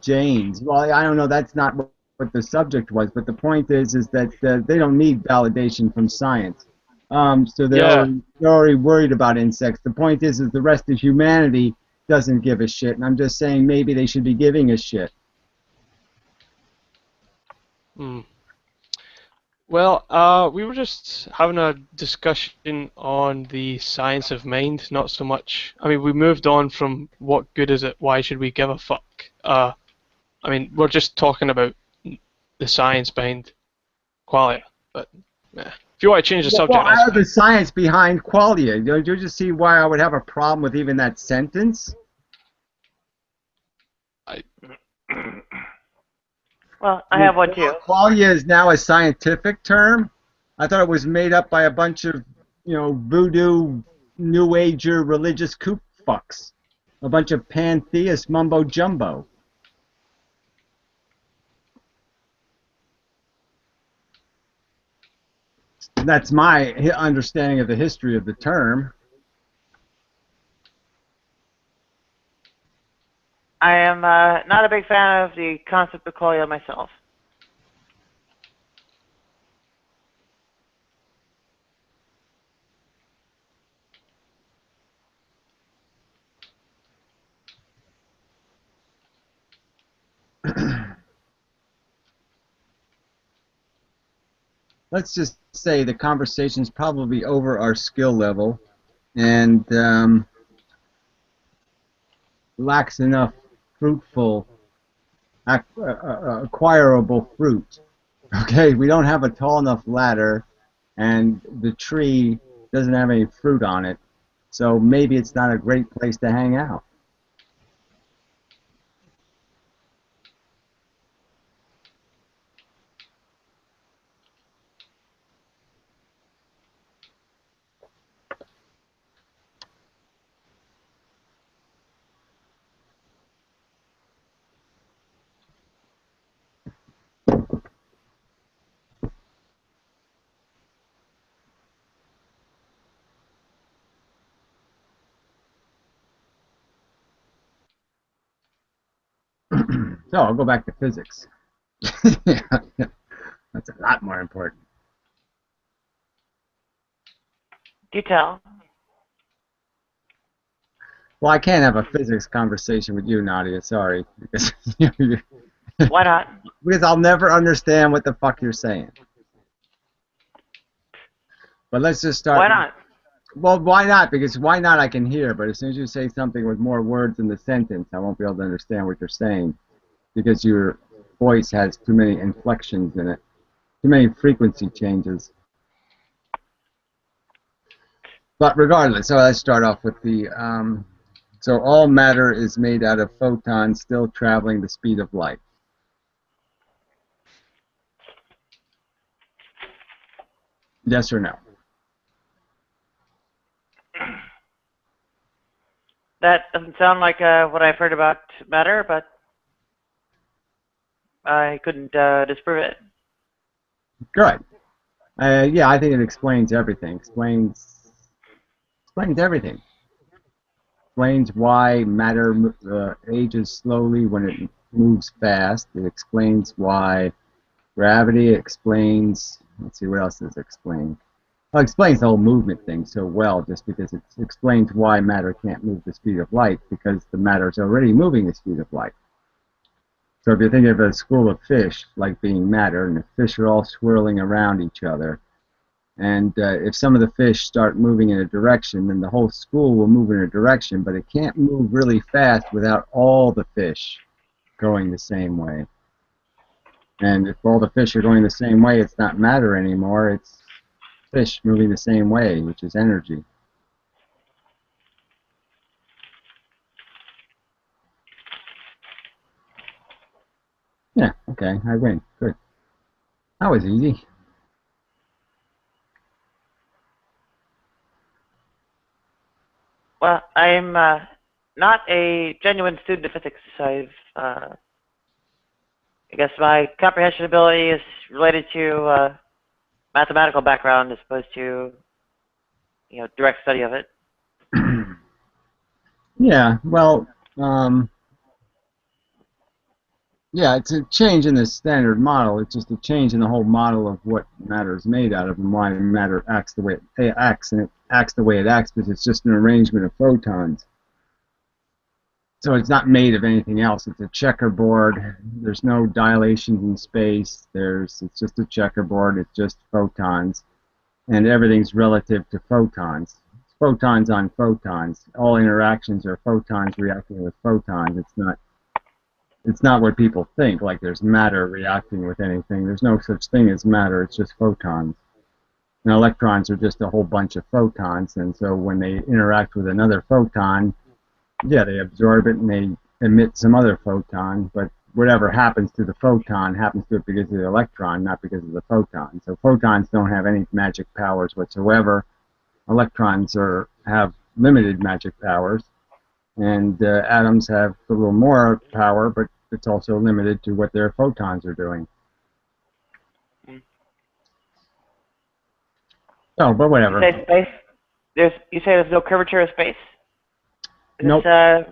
Janes. Well, I don't know. That's not what the subject was, but the point is that they don't need validation from science. So they're already worried about insects. The point is the rest of humanity doesn't give a shit, and I'm just saying maybe they should be giving a shit. Well, we were just having a discussion on the science of mind, not so much... I mean, we moved on from what good is it, why should we give a fuck? I mean, we're just talking about the science behind qualia, but if you want to change the subject, well, out of the science behind qualia, don't you just see why I would have a problem with even that sentence? Well, I have one too. Qualia is now a scientific term. I thought it was made up by a bunch of, voodoo, new ager, religious kook fucks, a bunch of pantheist mumbo jumbo. That's my understanding of the history of the term. I am not a big fan of the concept of qualia myself. Let's just say the conversation's probably over our skill level and lacks enough fruitful, acquirable fruit. Okay, we don't have a tall enough ladder, and the tree doesn't have any fruit on it, so maybe it's not a great place to hang out. So I'll go back to physics. That's a lot more important. Do tell. Well, I can't have a physics conversation with you, Nadia. Sorry, because Why not? Because I'll never understand what the fuck you're saying. But let's just start. Why not? Well, why not? Because why not I can hear, but as soon as you say something with more words in the sentence, I won't be able to understand what you're saying. Because your voice has too many inflections in it, too many frequency changes. But regardless, so let's start off with the, so all matter is made out of photons still traveling the speed of light. Yes or no? That doesn't sound like what I've heard about matter, but I couldn't disprove it. Good. Yeah, I think it explains everything. Explains everything. Explains why matter ages slowly when it moves fast. It explains why gravity explains. Let's see, what else does it explain? Well, it explains the whole movement thing so well, just because it explains why matter can't move the speed of light, because the matter is already moving the speed of light. So if you think of a school of fish like being matter, and the fish are all swirling around each other, and if some of the fish start moving in a direction, then the whole school will move in a direction, but it can't move really fast without all the fish going the same way. And if all the fish are going the same way, it's not matter anymore, it's fish moving the same way, which is energy. Yeah, okay, I win. Good. That was easy. Well, I'm not a genuine student of physics. I guess my comprehension ability is related to mathematical background as opposed to, direct study of it. Yeah, well, yeah, it's a change in the standard model. It's just a change in the whole model of what matter is made out of and why matter acts the way it acts, and it acts the way it acts because it's just an arrangement of photons. So it's not made of anything else. It's a checkerboard. There's no dilations in space. It's just a checkerboard. It's just photons, and everything's relative to photons. It's photons on photons. All interactions are photons reacting with photons. It's not what people think, like there's matter reacting with anything. There's no such thing as matter, it's just photons. And electrons are just a whole bunch of photons, and so when they interact with another photon, yeah, they absorb it and they emit some other photon, but whatever happens to the photon happens to it because of the electron, not because of the photon. So photons don't have any magic powers whatsoever. Electrons have limited magic powers, and atoms have a little more power, but it's also limited to what their photons are doing. Oh, but whatever. You say space? You say there's no curvature of space? Is nope. this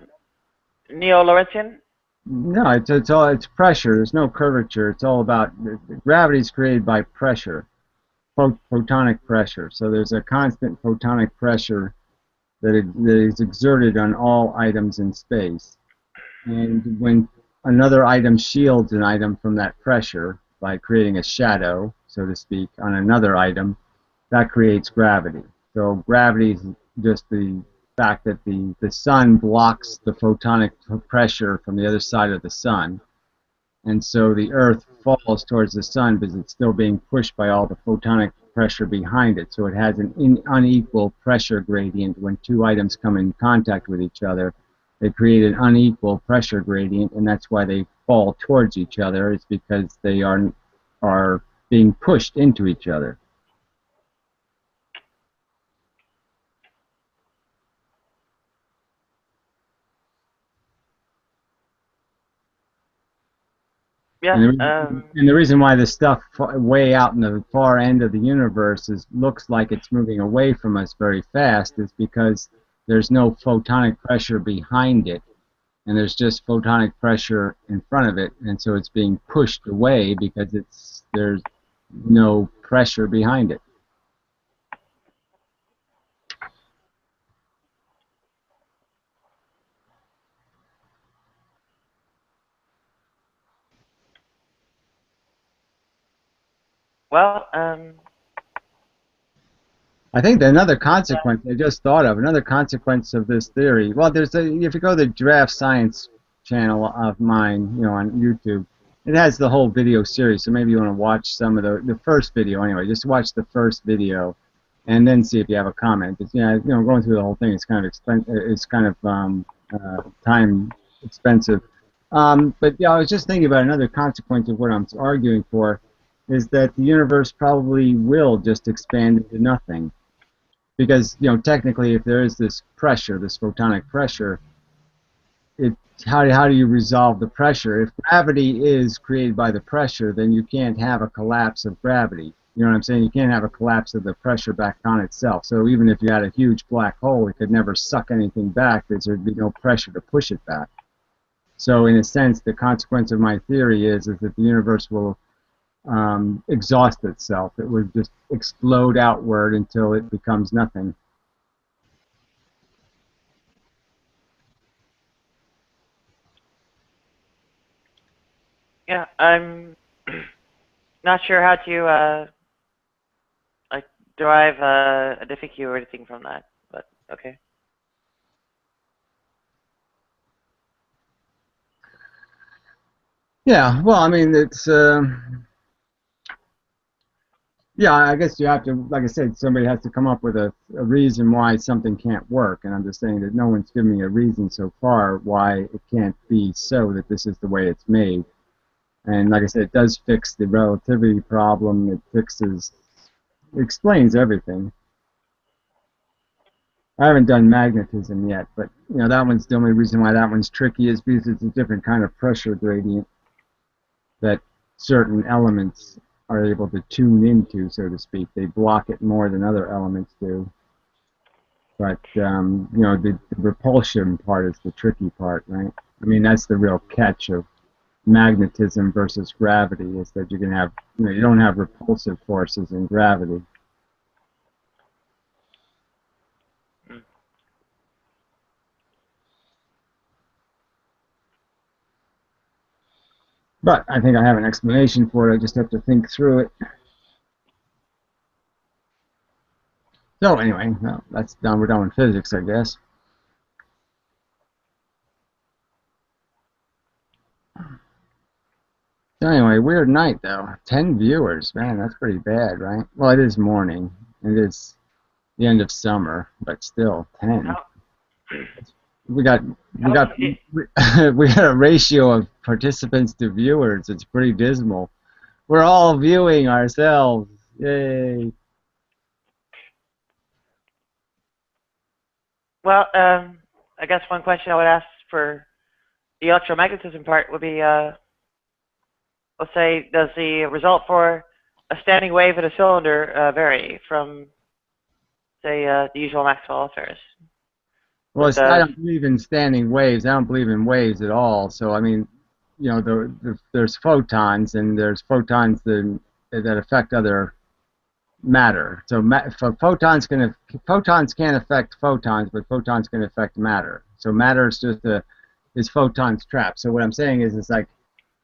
Neo-Lorentzian? No, it's pressure. There's no curvature. It's all about gravity is created by pressure, photonic pressure. So there's a constant photonic pressure that is exerted on all items in space. And when another item shields an item from that pressure by creating a shadow, so to speak, on another item, that creates gravity. So gravity is just the fact that the sun blocks the photonic pressure from the other side of the sun. And so the Earth falls towards the sun because it's still being pushed by all the photonic pressure behind it. So it has an unequal pressure gradient when two items come in contact with each other. They create an unequal pressure gradient, and that's why they fall towards each other. It's because they are being pushed into each other. Yeah. And the reason why the stuff way out in the far end of the universe looks like it's moving away from us very fast is because there's no photonic pressure behind it, and there's just photonic pressure in front of it, and so it's being pushed away because there's no pressure behind it. Well, I think that another consequence I just thought of, another consequence of this theory. Well, if you go to the Draft Science channel of mine, on YouTube, it has the whole video series. So maybe you want to watch some of the first video anyway. Just watch the first video, and then see if you have a comment. Because going through the whole thing is kind of time expensive. But I was just thinking about another consequence of what I'm arguing for, is that the universe probably will just expand into nothing. Because technically, if there is this pressure, this photonic pressure, how do you resolve the pressure? If gravity is created by the pressure, then you can't have a collapse of gravity. You know what I'm saying? You can't have a collapse of the pressure back on itself. So even if you had a huge black hole, it could never suck anything back because there'd be no pressure to push it back. So in a sense, the consequence of my theory is that the universe will exhaust itself. It would just explode outward until it becomes nothing. Yeah, I'm not sure how to derive a diffie or anything from that, but okay. Yeah, well, I mean, it's yeah, I guess you have to, like I said, somebody has to come up with a reason why something can't work, and I'm just saying that no one's given me a reason so far why it can't be so, that this is the way it's made. And like I said, it does fix the relativity problem. It explains everything. I haven't done magnetism yet, but you know that one's the only reason why that one's tricky is because it's a different kind of pressure gradient that certain elements are able to tune into, so to speak. They block it more than other elements do. But you know, the repulsion part is the tricky part, right? I mean, that's the real catch of magnetism versus gravity is that you can have, you know, you don't have repulsive forces in gravity. But I think I have an explanation for it. I just have to think through it. So anyway, well, that's done. We're done with physics, I guess. So anyway, weird night though. 10 viewers, man, that's pretty bad, right? Well, it is morning. It is the end of summer, but still 10. We got we got a ratio of participants to viewers. It's pretty dismal. We're all viewing ourselves. Yay! Well, I guess one question I would ask for the electromagnetism part would be, let's say, does the result for a standing wave in a cylinder vary from, say, the usual Maxwell affairs? Well, I don't believe in standing waves. I don't believe in waves at all. So, I mean, you know, there's photons, and there's photons that affect other matter. So, photons can't affect photons, but photons can affect matter. So, matter is just is photons trapped. So, what I'm saying is, it's like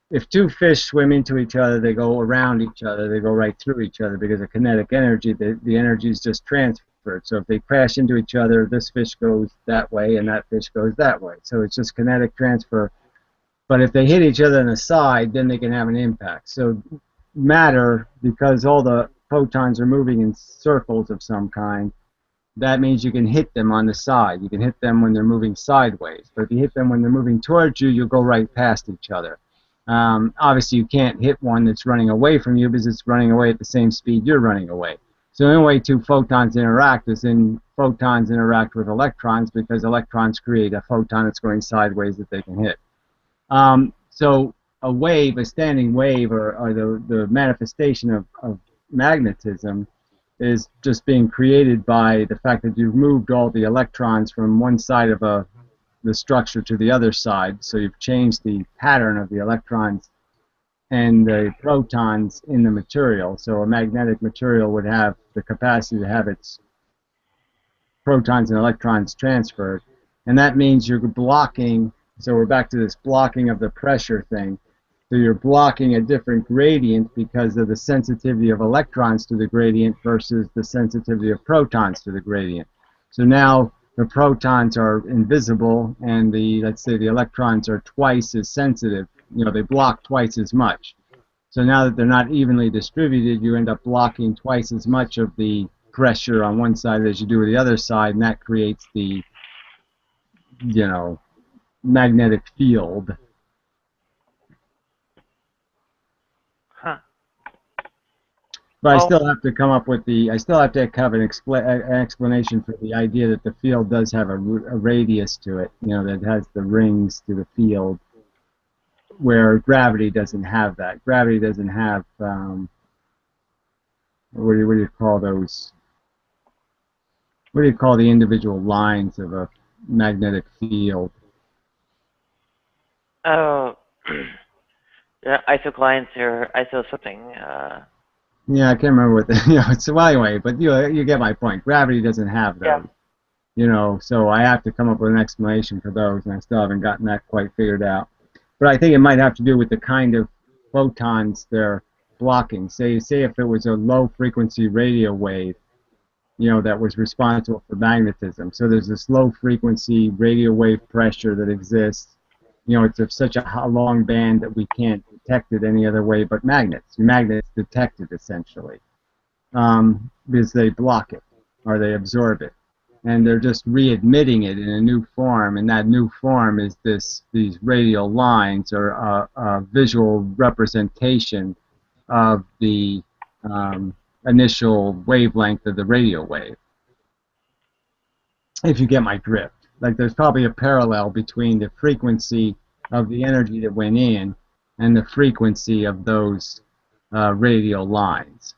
if two fish swim into each other, they go around each other, they go right through each other because of kinetic energy. The energy is just transferred. So if they crash into each other, this fish goes that way and that fish goes that way. So it's just kinetic transfer. But if they hit each other in the side, then they can have an impact. So matter, because all the photons are moving in circles of some kind, that means you can hit them on the side. You can hit them when they're moving sideways. But if you hit them when they're moving towards you, you'll go right past each other. Obviously, you can't hit one that's running away from you because it's running away at the same speed you're running away. So the only way two photons interact is photons interact with electrons because electrons create a photon that's going sideways that they can hit. So a wave, a standing wave, or the manifestation of magnetism is just being created by the fact that you've moved all the electrons from one side of the structure to the other side. So you've changed the pattern of the electrons and the protons in the material. So a magnetic material would have the capacity to have its protons and electrons transferred. And that means you're blocking, so we're back to this blocking of the pressure thing. So you're blocking a different gradient because of the sensitivity of electrons to the gradient versus the sensitivity of protons to the gradient. So now the protons are invisible and let's say the electrons are twice as sensitive. You know, they block twice as much. So now that they're not evenly distributed, you end up blocking twice as much of the pressure on one side as you do with the other side, and that creates the, you know, magnetic field. Huh. But I still have to come up with I still have to have an explanation for the idea that the field does have a radius to it, you know, that has the rings to the field, where gravity doesn't have that. Gravity doesn't have, what do you call those? What do you call the individual lines of a magnetic field? Oh, yeah, isoclines or iso something. Yeah, I can't remember what the, you know, so anyway, but you get my point. Gravity doesn't have those. Yeah. You know, so I have to come up with an explanation for those, and I still haven't gotten that quite figured out. But I think it might have to do with the kind of photons they're blocking. Say if it was a low-frequency radio wave, you know, that was responsible for magnetism. So there's this low-frequency radio wave pressure that exists. You know, it's of such a long band that we can't detect it any other way but magnets. Magnets detect it, essentially, because they block it or they absorb it. And they're just readmitting it in a new form, and that new form is these radial lines, or a visual representation of the initial wavelength of the radio wave. if you get my drift. Like there's probably a parallel between the frequency of the energy that went in and the frequency of those radial lines.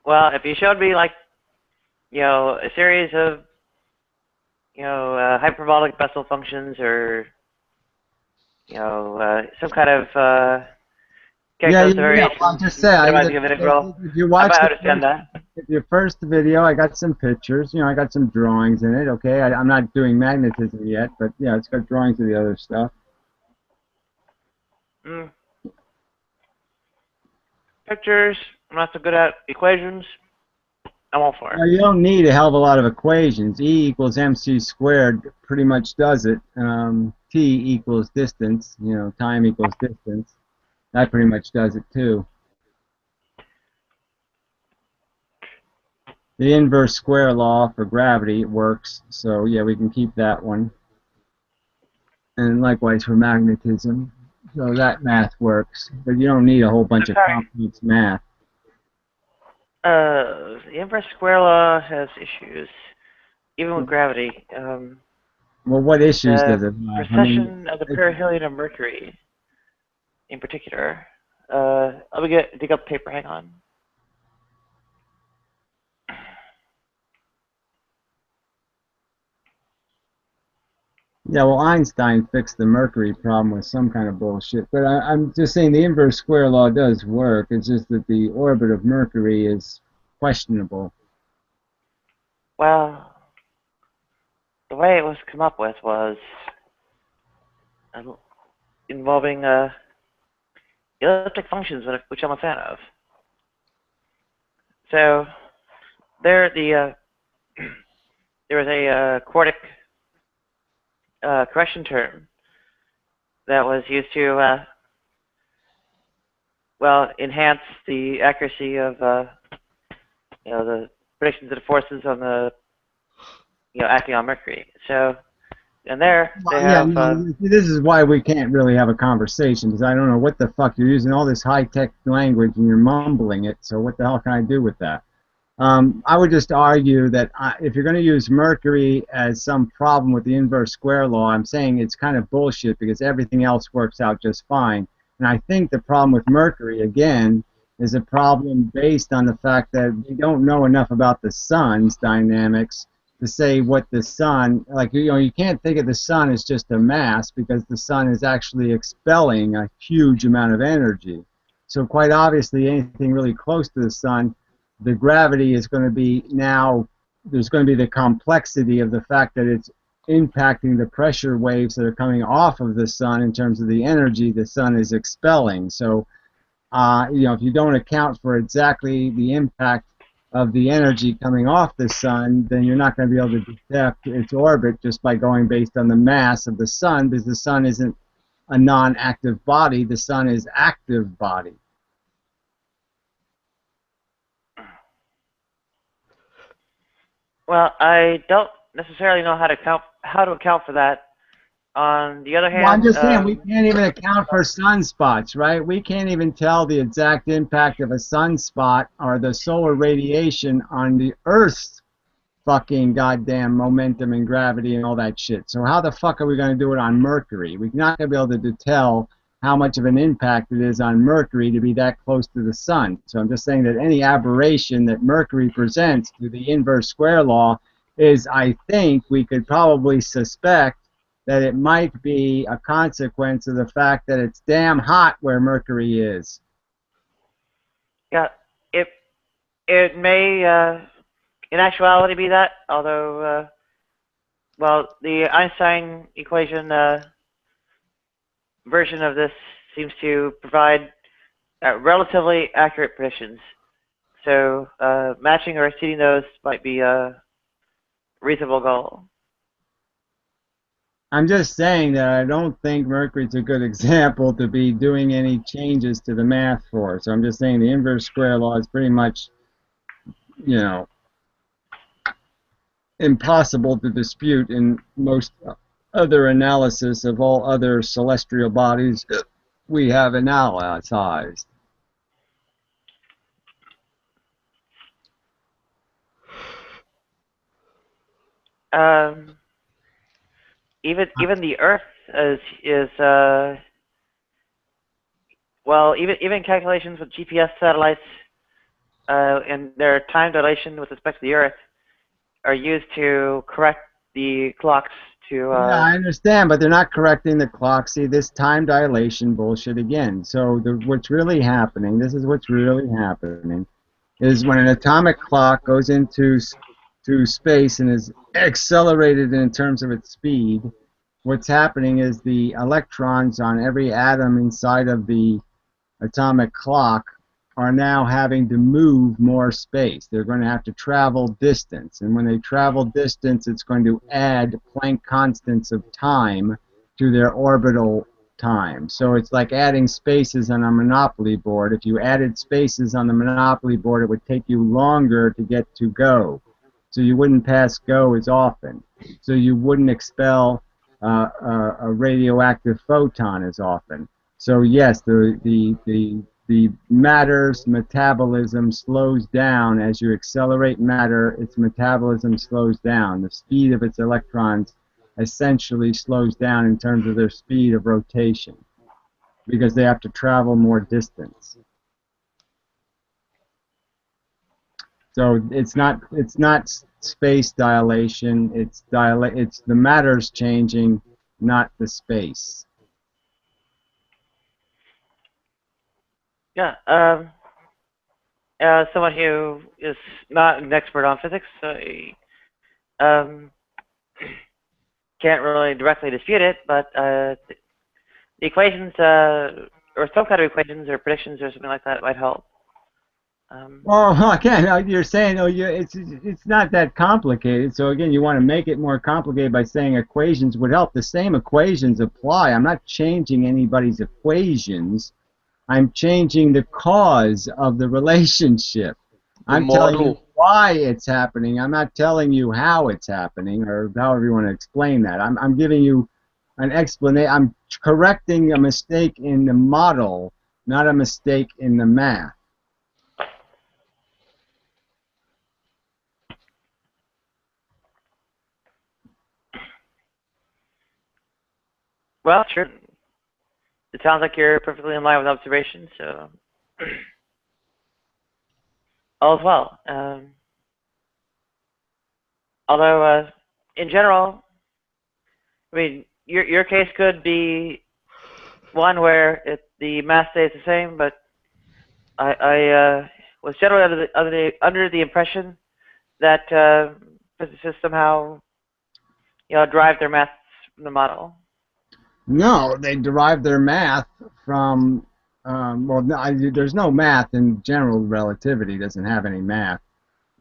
Well, if you showed me like, a series of, hyperbolic Bessel functions or, some kind of calculus variation, Well, I'm just saying, minimizing of integral, if you I watch might understand that. your first video, I got some pictures, I got some drawings in it, okay? I'm not doing magnetism yet, but yeah, it's got drawings of the other stuff. Pictures, I'm not so good at equations. I'm all for it. Now, you don't need a hell of a lot of equations. E equals mc squared pretty much does it. T equals distance, time equals distance. That pretty much does it too. The inverse square law for gravity works, so yeah, we can keep that one. And likewise for magnetism. So that math works, but you don't need a whole bunch of complex math. The inverse square law has issues, even with gravity. Well, what issues does it have? Precession of the perihelion of Mercury, in particular. Let me dig up paper. Hang on. Yeah, well, Einstein fixed the Mercury problem with some kind of bullshit. But I'm just saying the inverse square law does work. It's just that the orbit of Mercury is questionable. Well, the way it was come up with was involving elliptic functions, which I'm a fan of. So there was a quartic correction term that was used to enhance the accuracy of the predictions of the forces on the acting on Mercury. So and there they have. This is why we can't really have a conversation, because I don't know what the fuck you're using all this high-tech language and you're mumbling it. So what the hell can I do with that? I would just argue that if you're going to use Mercury as some problem with the inverse square law, I'm saying it's kind of bullshit because everything else works out just fine. And I think the problem with Mercury, again, is a problem based on the fact that we don't know enough about the sun's dynamics to say what the sun, like, you can't think of the sun as just a mass because the sun is actually expelling a huge amount of energy. So quite obviously anything really close to the sun, the gravity is going to be there's going to be the complexity of the fact that it's impacting the pressure waves that are coming off of the sun in terms of the energy the sun is expelling. So, if you don't account for exactly the impact of the energy coming off the sun, then you're not going to be able to detect its orbit just by going based on the mass of the sun, because the sun isn't a non-active body, the sun is active body. Well, I don't necessarily know how to account for that. On the other hand, well, I'm just saying we can't even account for sunspots, right? We can't even tell the exact impact of a sunspot or the solar radiation on the Earth's fucking goddamn momentum and gravity and all that shit. So how the fuck are we going to do it on Mercury? We're not going to be able to tell how much of an impact it is on Mercury to be that close to the sun. So I'm just saying that any aberration that Mercury presents to the inverse square law is, I think, we could probably suspect that it might be a consequence of the fact that it's damn hot where Mercury is. Yeah, it may in actuality be that, although, the Einstein equation version of this seems to provide relatively accurate predictions. So matching or exceeding those might be a reasonable goal. I'm just saying that I don't think Mercury's a good example to be doing any changes to the math for. So I'm just saying the inverse square law is pretty much, impossible to dispute in most other analysis of all other celestial bodies we have analyzed. Even the Earth is well, even calculations with GPS satellites and their time dilation with respect to the Earth are used to correct the clocks to. Yeah, I understand, but they're not correcting the clock. See, this time dilation bullshit again. So what's really happening, this is what's really happening, is when an atomic clock goes into space and is accelerated in terms of its speed, what's happening is the electrons on every atom inside of the atomic clock are now having to move more space. They're going to have to travel distance. And when they travel distance, it's going to add Planck constants of time to their orbital time. So it's like adding spaces on a Monopoly board. If you added spaces on the Monopoly board, it would take you longer to get to go. So you wouldn't pass go as often. So you wouldn't expel a radioactive photon as often. So yes, the matter's metabolism slows down as you accelerate matter. Its metabolism slows down. The speed of its electrons essentially slows down in terms of their speed of rotation because they have to travel more distance. So it's not space dilation. It's the matter's changing, not the space. Yeah. Someone who is not an expert on physics, can't really directly dispute it, but the equations, or some kind of equations or predictions or something like that might help. Well, again, you're saying, it's not that complicated. So again, you want to make it more complicated by saying equations would help. The same equations apply. I'm not changing anybody's equations. I'm changing the cause of the relationship. I'm telling you why it's happening. I'm not telling you how it's happening, or however you want to explain that. I'm giving you an explanation. I'm correcting a mistake in the model, not a mistake in the math. Well, sure. It sounds like you're perfectly in line with observation, so all is well. Although, in general, I mean, your case could be one where the mass stays the same, but I was generally under the impression that physicists somehow, derive their math from the model. No, they derive their math from, well, there's no math in general relativity. Doesn't have any math,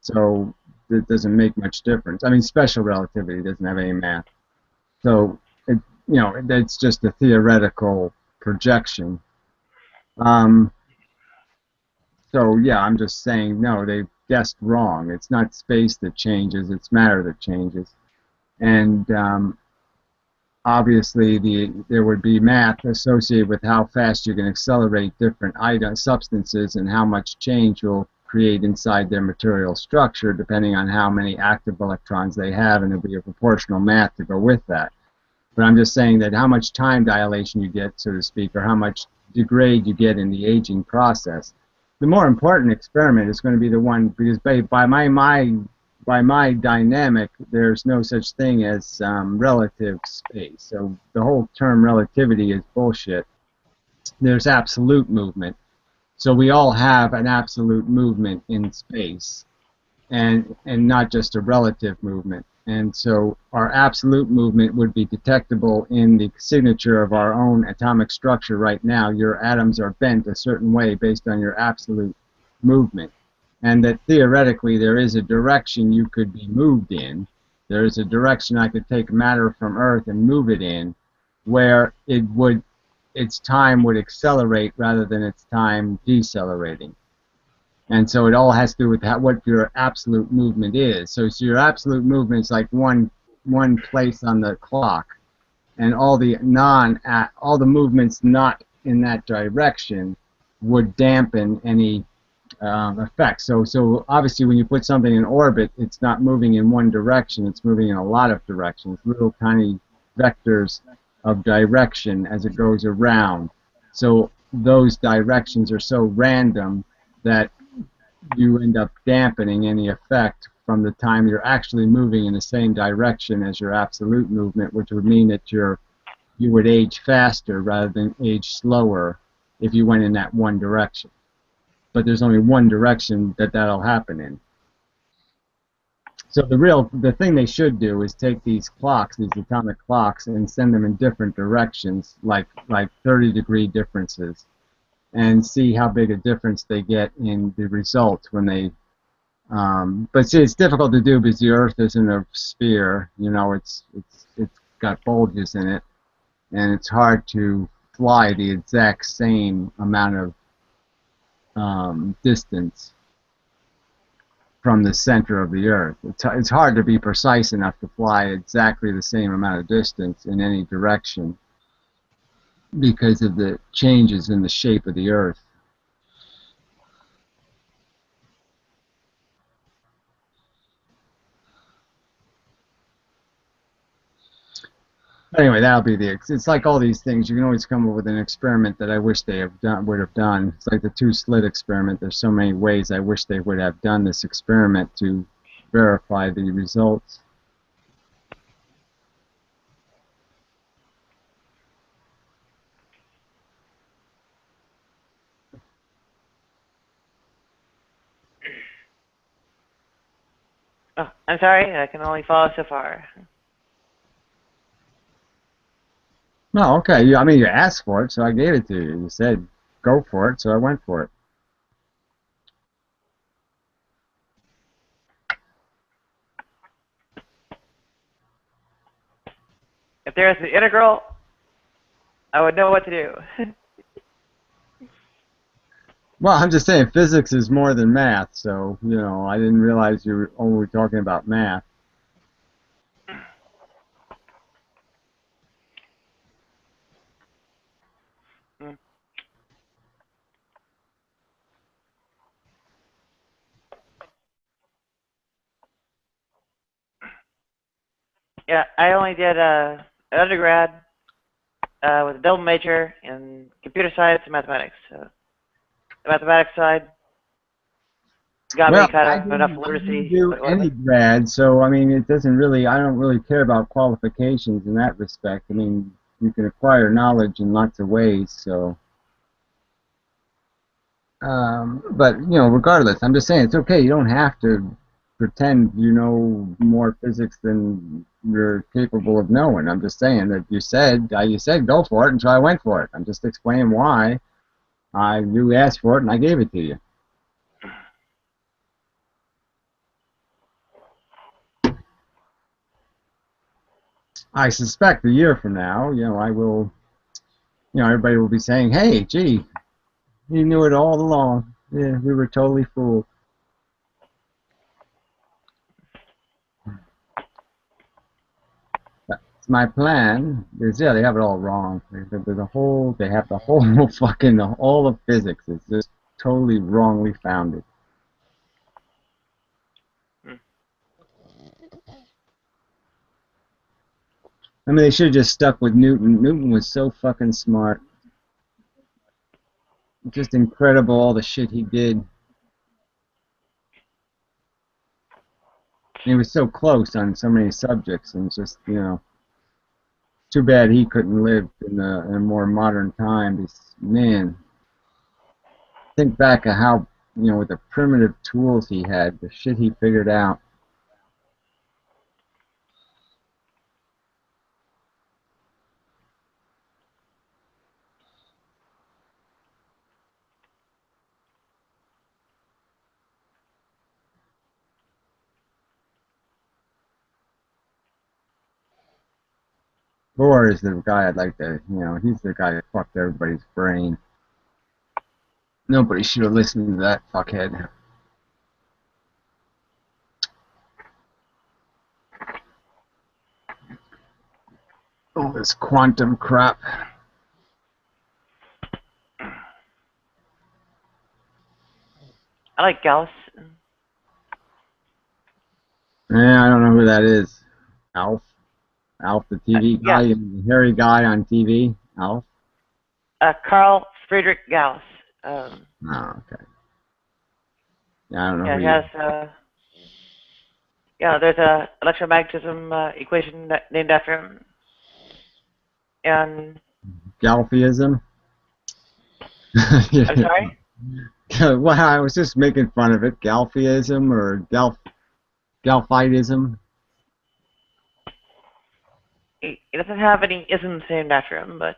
so it doesn't make much difference. I mean, special relativity doesn't have any math, so it's just a theoretical projection. So yeah, I'm just saying, no, they guessed wrong. It's not space that changes; it's matter that changes, and obviously, there would be math associated with how fast you can accelerate different substances and how much change you'll create inside their material structure, depending on how many active electrons they have, and there'll be a proportional math to go with that. But I'm just saying that how much time dilation you get, so to speak, or how much degrade you get in the aging process. The more important experiment is going to be the one, because by my dynamic, there's no such thing as relative space. So the whole term relativity is bullshit. There's absolute movement. So we all have an absolute movement in space, and not just a relative movement. And so our absolute movement would be detectable in the signature of our own atomic structure right now. Your atoms are bent a certain way based on your absolute movement. And that theoretically there is a direction you could be moved in. There is a direction I could take matter from Earth and move it in, where its time would accelerate rather than its time decelerating. And so it all has to do with what your absolute movement is. So your absolute movement is like one place on the clock, and all the movements not in that direction would dampen any effect. So obviously when you put something in orbit, it's not moving in one direction, it's moving in a lot of directions, little tiny vectors of direction as it goes around. So those directions are so random that you end up dampening any effect from the time you're actually moving in the same direction as your absolute movement, which would mean that you would age faster rather than age slower if you went in that one direction. But there's only one direction that'll happen in. So the thing they should do is take these clocks, these atomic clocks, and send them in different directions, like 30-degree differences, and see how big a difference they get in the results when they. But see, it's difficult to do because the Earth isn't a sphere. You know, it's got bulges in it, and it's hard to fly the exact same amount of distance from the center of the Earth. It's hard to be precise enough to fly exactly the same amount of distance in any direction because of the changes in the shape of the Earth. Anyway, that'll be it's like all these things. You can always come up with an experiment that I wish they would have done. It's like the two-slit experiment. There's so many ways I wish they would have done this experiment to verify the results. Oh, I'm sorry, I can only follow so far. No, okay. I mean, you asked for it, so I gave it to you. You said, go for it, so I went for it. If there was an integral, I would know what to do. Well, I'm just saying physics is more than math, so, you know, I didn't realize you were only talking about math. Yeah, I only did an undergrad with a double major in computer science and mathematics. So the mathematics side got me kind of enough literacy. I didn't do any grad, so I mean, it doesn't really. I don't really care about qualifications in that respect. I mean, you can acquire knowledge in lots of ways. So, but you know, regardless, I'm just saying it's okay. You don't have to pretend you know more physics than you're capable of knowing. I'm just saying that you said go for it, and so I went for it. I'm just explaining why you asked for it, and I gave it to you. I suspect a year from now, you know, I will, you know, everybody will be saying, "Hey, gee, you knew it all along. Yeah, we were totally fooled." That's my plan. Because yeah, they have it all wrong. They have the whole fucking all of physics is just totally wrongly founded. I mean, they should have just stuck with Newton. Newton was so fucking smart. Just incredible all the shit he did. He was so close on so many subjects, and just, you know, too bad he couldn't live in a more modern time. Because, man, think back at how, you know, with the primitive tools he had, the shit he figured out. Bohr is the guy I'd like to, you know, he's the guy that fucked everybody's brain. Nobody should have listened to that fuckhead. All this quantum crap. I like Gauss. Yeah, I don't know who that is. Alf? Alf, the TV guy, Yeah. the hairy guy on TV? Alf? Carl Friedrich Gauss. Oh, okay. Yeah, I don't know Yeah, who he he has. is. Yeah, there's a electromagnetism equation named after him. And Galphism? I'm sorry. Well, I was just making fun of it. Galphism or Galphitism? He doesn't have any isms named after him, but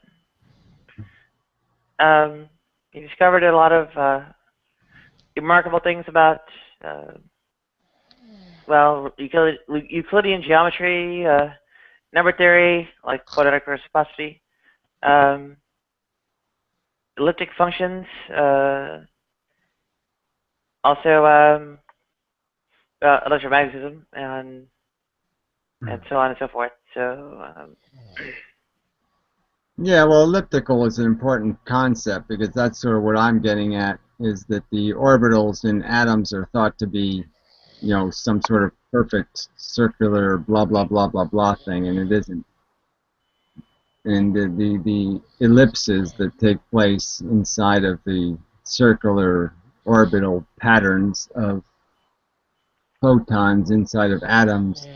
he discovered a lot of remarkable things about, well, Euclidean geometry, number theory, like quadratic reciprocity, elliptic functions, also electromagnetism, and so on and so forth. So. Yeah, well, elliptical is an important concept because that's sort of what I'm getting at, is that the orbitals in atoms are thought to be, you know, some sort of perfect circular blah blah blah blah blah thing, and it isn't. And the ellipses that take place inside of the circular orbital patterns of photons inside of atoms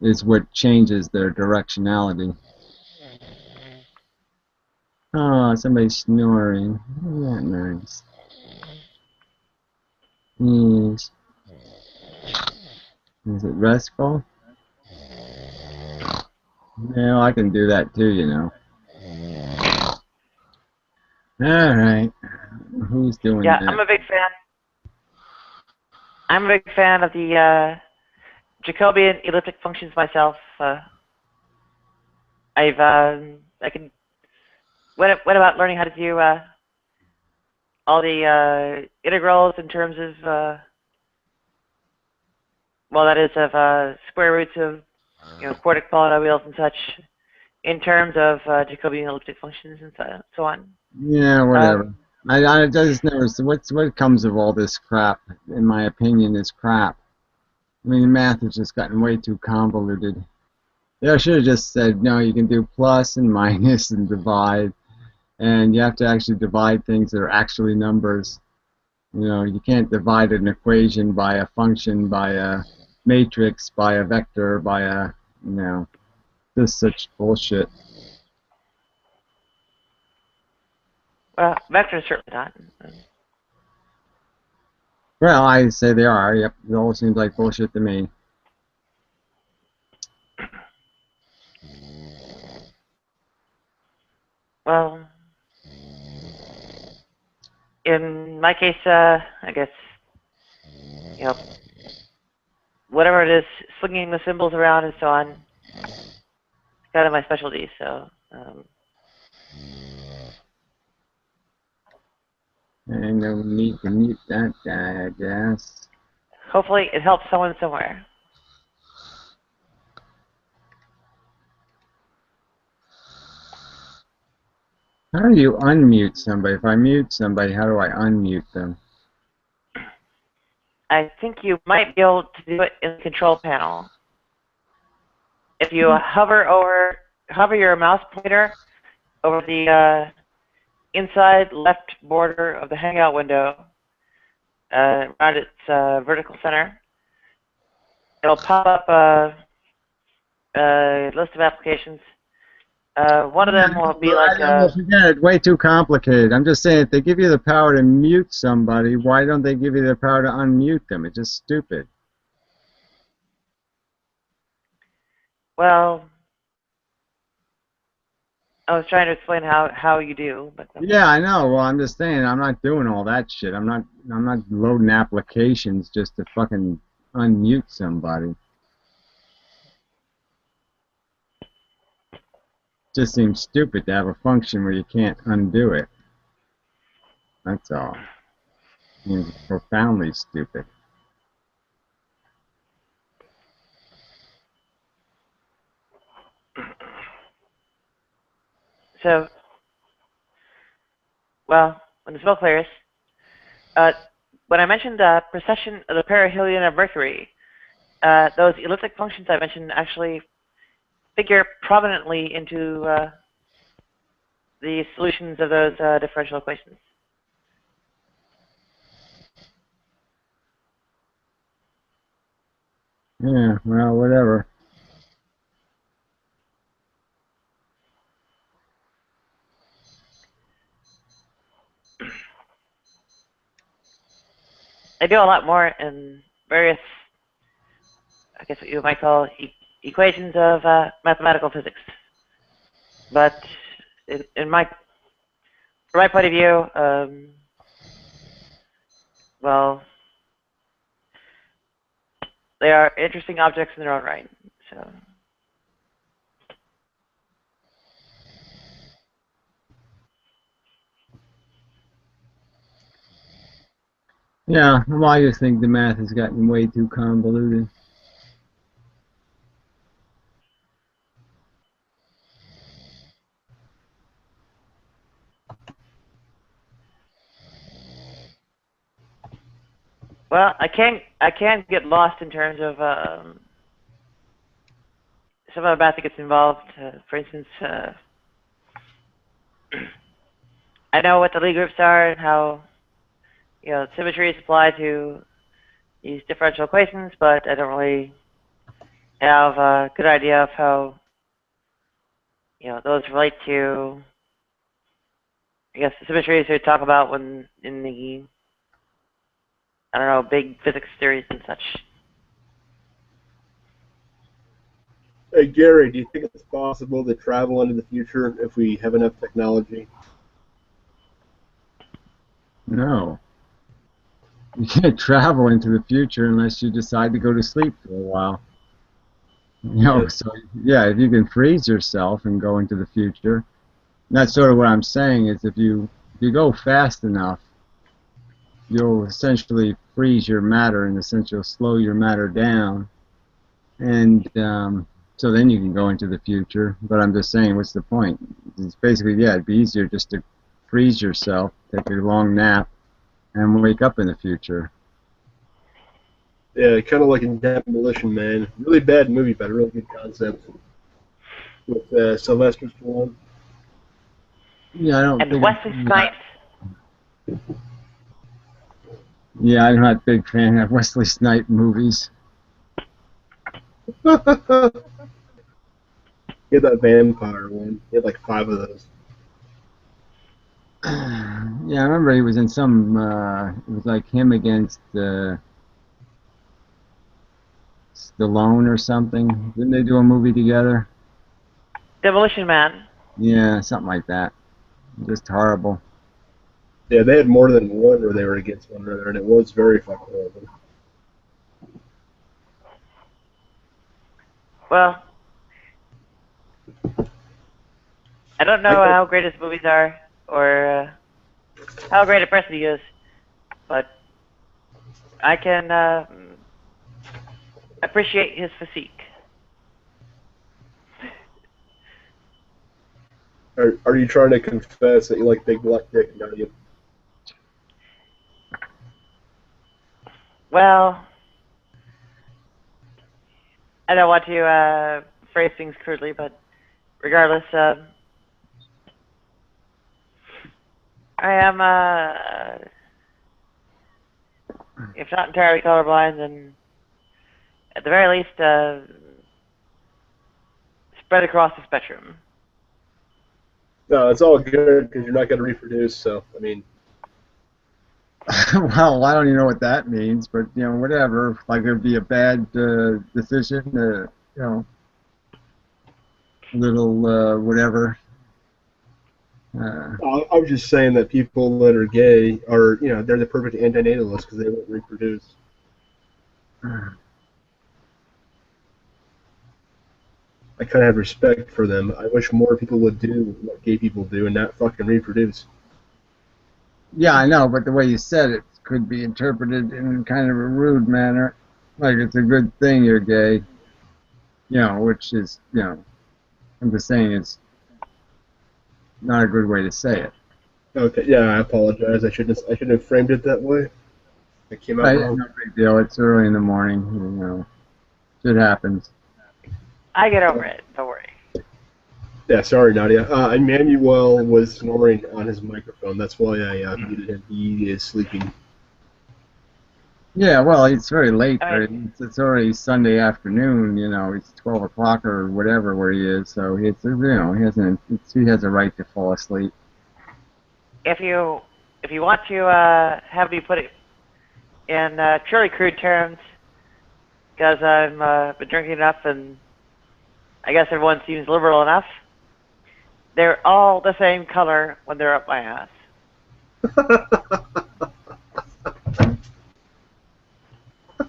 is what changes their directionality. Oh, somebody's snoring. Isn't that nice? Yes. Is it restful? Yeah, I can do that too, you know. Alright. Who's doing Yeah, that? I'm a big fan. I'm a big fan of the Jacobian elliptic functions myself. I can went about learning how to do all the integrals in terms of well, that is of square roots of quartic polynomials and such in terms of Jacobian elliptic functions and so on. Yeah, whatever. I just noticed what comes of all this crap, in my opinion, is crap. I mean, math has just gotten way too convoluted. Yeah, I should have just said, no, you can do plus and minus and divide, and you have to actually divide things that are actually numbers. You know, you can't divide an equation by a function, by a matrix, by a vector, by a, just such bullshit. Well, vectors certainly not. Well, I say they are. Yep, it all seems like bullshit to me. Well, in my case, I guess, whatever it is, slinging the symbols around and so on, it's kind of my specialty. So. And no need to mute that guy, I guess. Hopefully, it helps someone somewhere. How do you unmute somebody? If I mute somebody, how do I unmute them? I think you might be able to do it in the control panel. If you hover your mouse pointer over the inside left border of the Hangout window, around its vertical center, it'll pop up a list of applications. One of them will be like. Forget it. Way too complicated. I'm just saying, if they give you the power to mute somebody, why don't they give you the power to unmute them? It's just stupid. Well, I was trying to explain how you do, but. Yeah, I know. Well, I'm just saying, I'm not doing all that shit. I'm not loading applications just to fucking unmute somebody. Just seems stupid to have a function where you can't undo it. That's all. It's profoundly stupid. So, well, when the smoke clears, when I mentioned precession of the perihelion of Mercury, those elliptic functions I mentioned actually figure prominently into the solutions of those differential equations. Yeah, well, whatever. They do a lot more in various, I guess what you might call equations of mathematical physics. But from my point of view, well, they are interesting objects in their own right. So. Yeah, well, I just think the math has gotten way too convoluted. Well, I can get lost in terms of some of the math that gets involved. For instance, I know what the Lie groups are and how symmetries apply to these differential equations, but I don't really have a good idea of how those relate to, I guess, the symmetries we talk about when in the, I don't know, big physics theories and such. Hey Gary, do you think it's possible to travel into the future if we have enough technology? No. You can't travel into the future unless you decide to go to sleep for a while. So yeah, if you can freeze yourself and go into the future, that's sort of what I'm saying is if you go fast enough, you'll essentially freeze your matter and essentially slow your matter down, and so then you can go into the future. But I'm just saying, what's the point? It's basically, yeah, it'd be easier just to freeze yourself, take a long nap, and wake up in the future. Yeah, kind of like in Demolition Man. Really bad movie, but a really good concept. With Sylvester Stallone. Yeah, I don't and think. Wesley Snipes. Yeah, I'm not a big fan of Wesley Snipes movies. He had that vampire one. He had like 5 of those. Yeah, I remember he was in some. It was like him against Stallone or something. Didn't they do a movie together? Demolition Man. Yeah, something like that. Just horrible. Yeah, they had more than one where they were against one another, and it was very fucking horrible. Well, I don't know how great his movies are, or how great a person he is, but I can appreciate his physique. Are you trying to confess that you like big black dick, don't you? Well, I don't want to phrase things crudely, but regardless, I am, if not entirely colorblind, then at the very least, spread across the spectrum. No, it's all good because you're not going to reproduce. So, I mean, Well, I don't even know what that means, but whatever. Like it'd be a bad decision. Little whatever. I was just saying that people that are gay are, they're the perfect antinatalists because they won't reproduce. I kind of have respect for them. I wish more people would do what gay people do and not fucking reproduce. Yeah, I know, but the way you said it could be interpreted in kind of a rude manner, like it's a good thing you're gay. Which is, I'm just saying it's not a good way to say it. Okay, yeah, I apologize. I shouldn't have framed it that way. That came out wrong. No big deal. It's early in the morning. You know, shit happens. I get over it. Don't worry. Yeah, sorry, Nadia. Emmanuel was snoring on his microphone. That's why I muted him. He is sleeping. Yeah, well, it's very late. I mean, It's already Sunday afternoon. You know, it's 12 o'clock or whatever where he is. So it's, you know, he has a right to fall asleep. if you want to have me put it in purely crude terms, because I've been drinking enough, and I guess everyone seems liberal enough. They're all the same color when they're up my ass.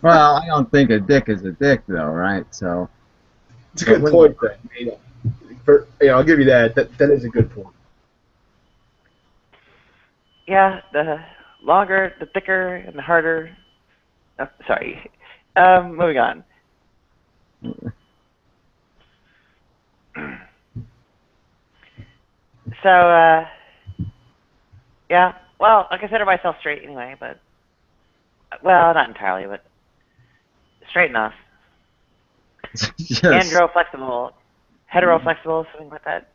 Well, I don't think a dick is a dick, though, right? So. It's a good point, though. I'll give you that. That is a good point. Yeah, the longer, the thicker, and the harder. Oh, sorry. Moving on. So, yeah. Well, I consider myself straight anyway, but well, not entirely, but straight enough. Yes. Andro-flexible, hetero-flexible, something like that.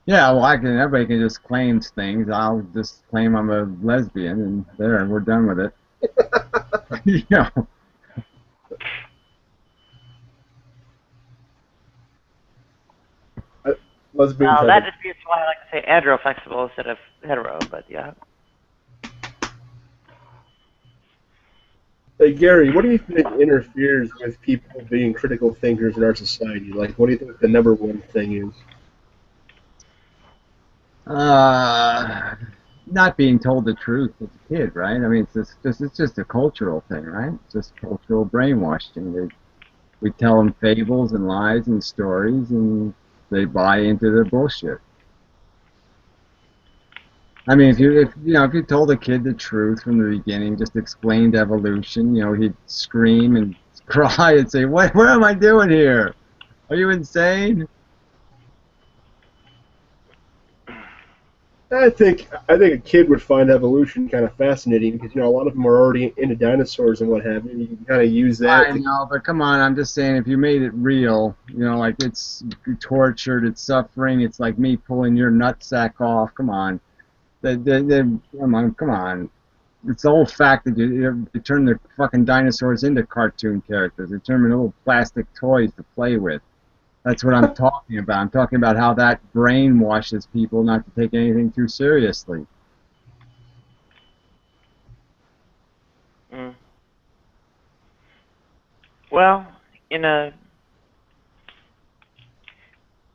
Yeah, well, everybody can just claim things. I'll just claim I'm a lesbian, and there, we're done with it. You know. Lesbians Well, that disputes why I like to say andro-flexible instead of hetero, but yeah. Hey, Gary, what do you think interferes with people being critical thinkers in our society? Like, what do you think the number one thing is? Not being told the truth as a kid, right? I mean, it's just a cultural thing, right? It's just cultural brainwashing. We tell them fables and lies and stories, and they buy into their bullshit. I mean, if you told a kid the truth from the beginning, just explained evolution, you know, he'd scream and cry and say, "What am I doing here? Are you insane?" I think a kid would find evolution kind of fascinating because a lot of them are already into dinosaurs and what have you. You can kind of use that. I know, but come on, I'm just saying, if you made it real, like it's tortured, it's suffering, it's like me pulling your nutsack off. Come on, come on. It's the whole fact that you turn the fucking dinosaurs into cartoon characters. You turn them into little plastic toys to play with. That's what I'm talking about. I'm talking about how that brainwashes people not to take anything too seriously. Mm. Well, in a,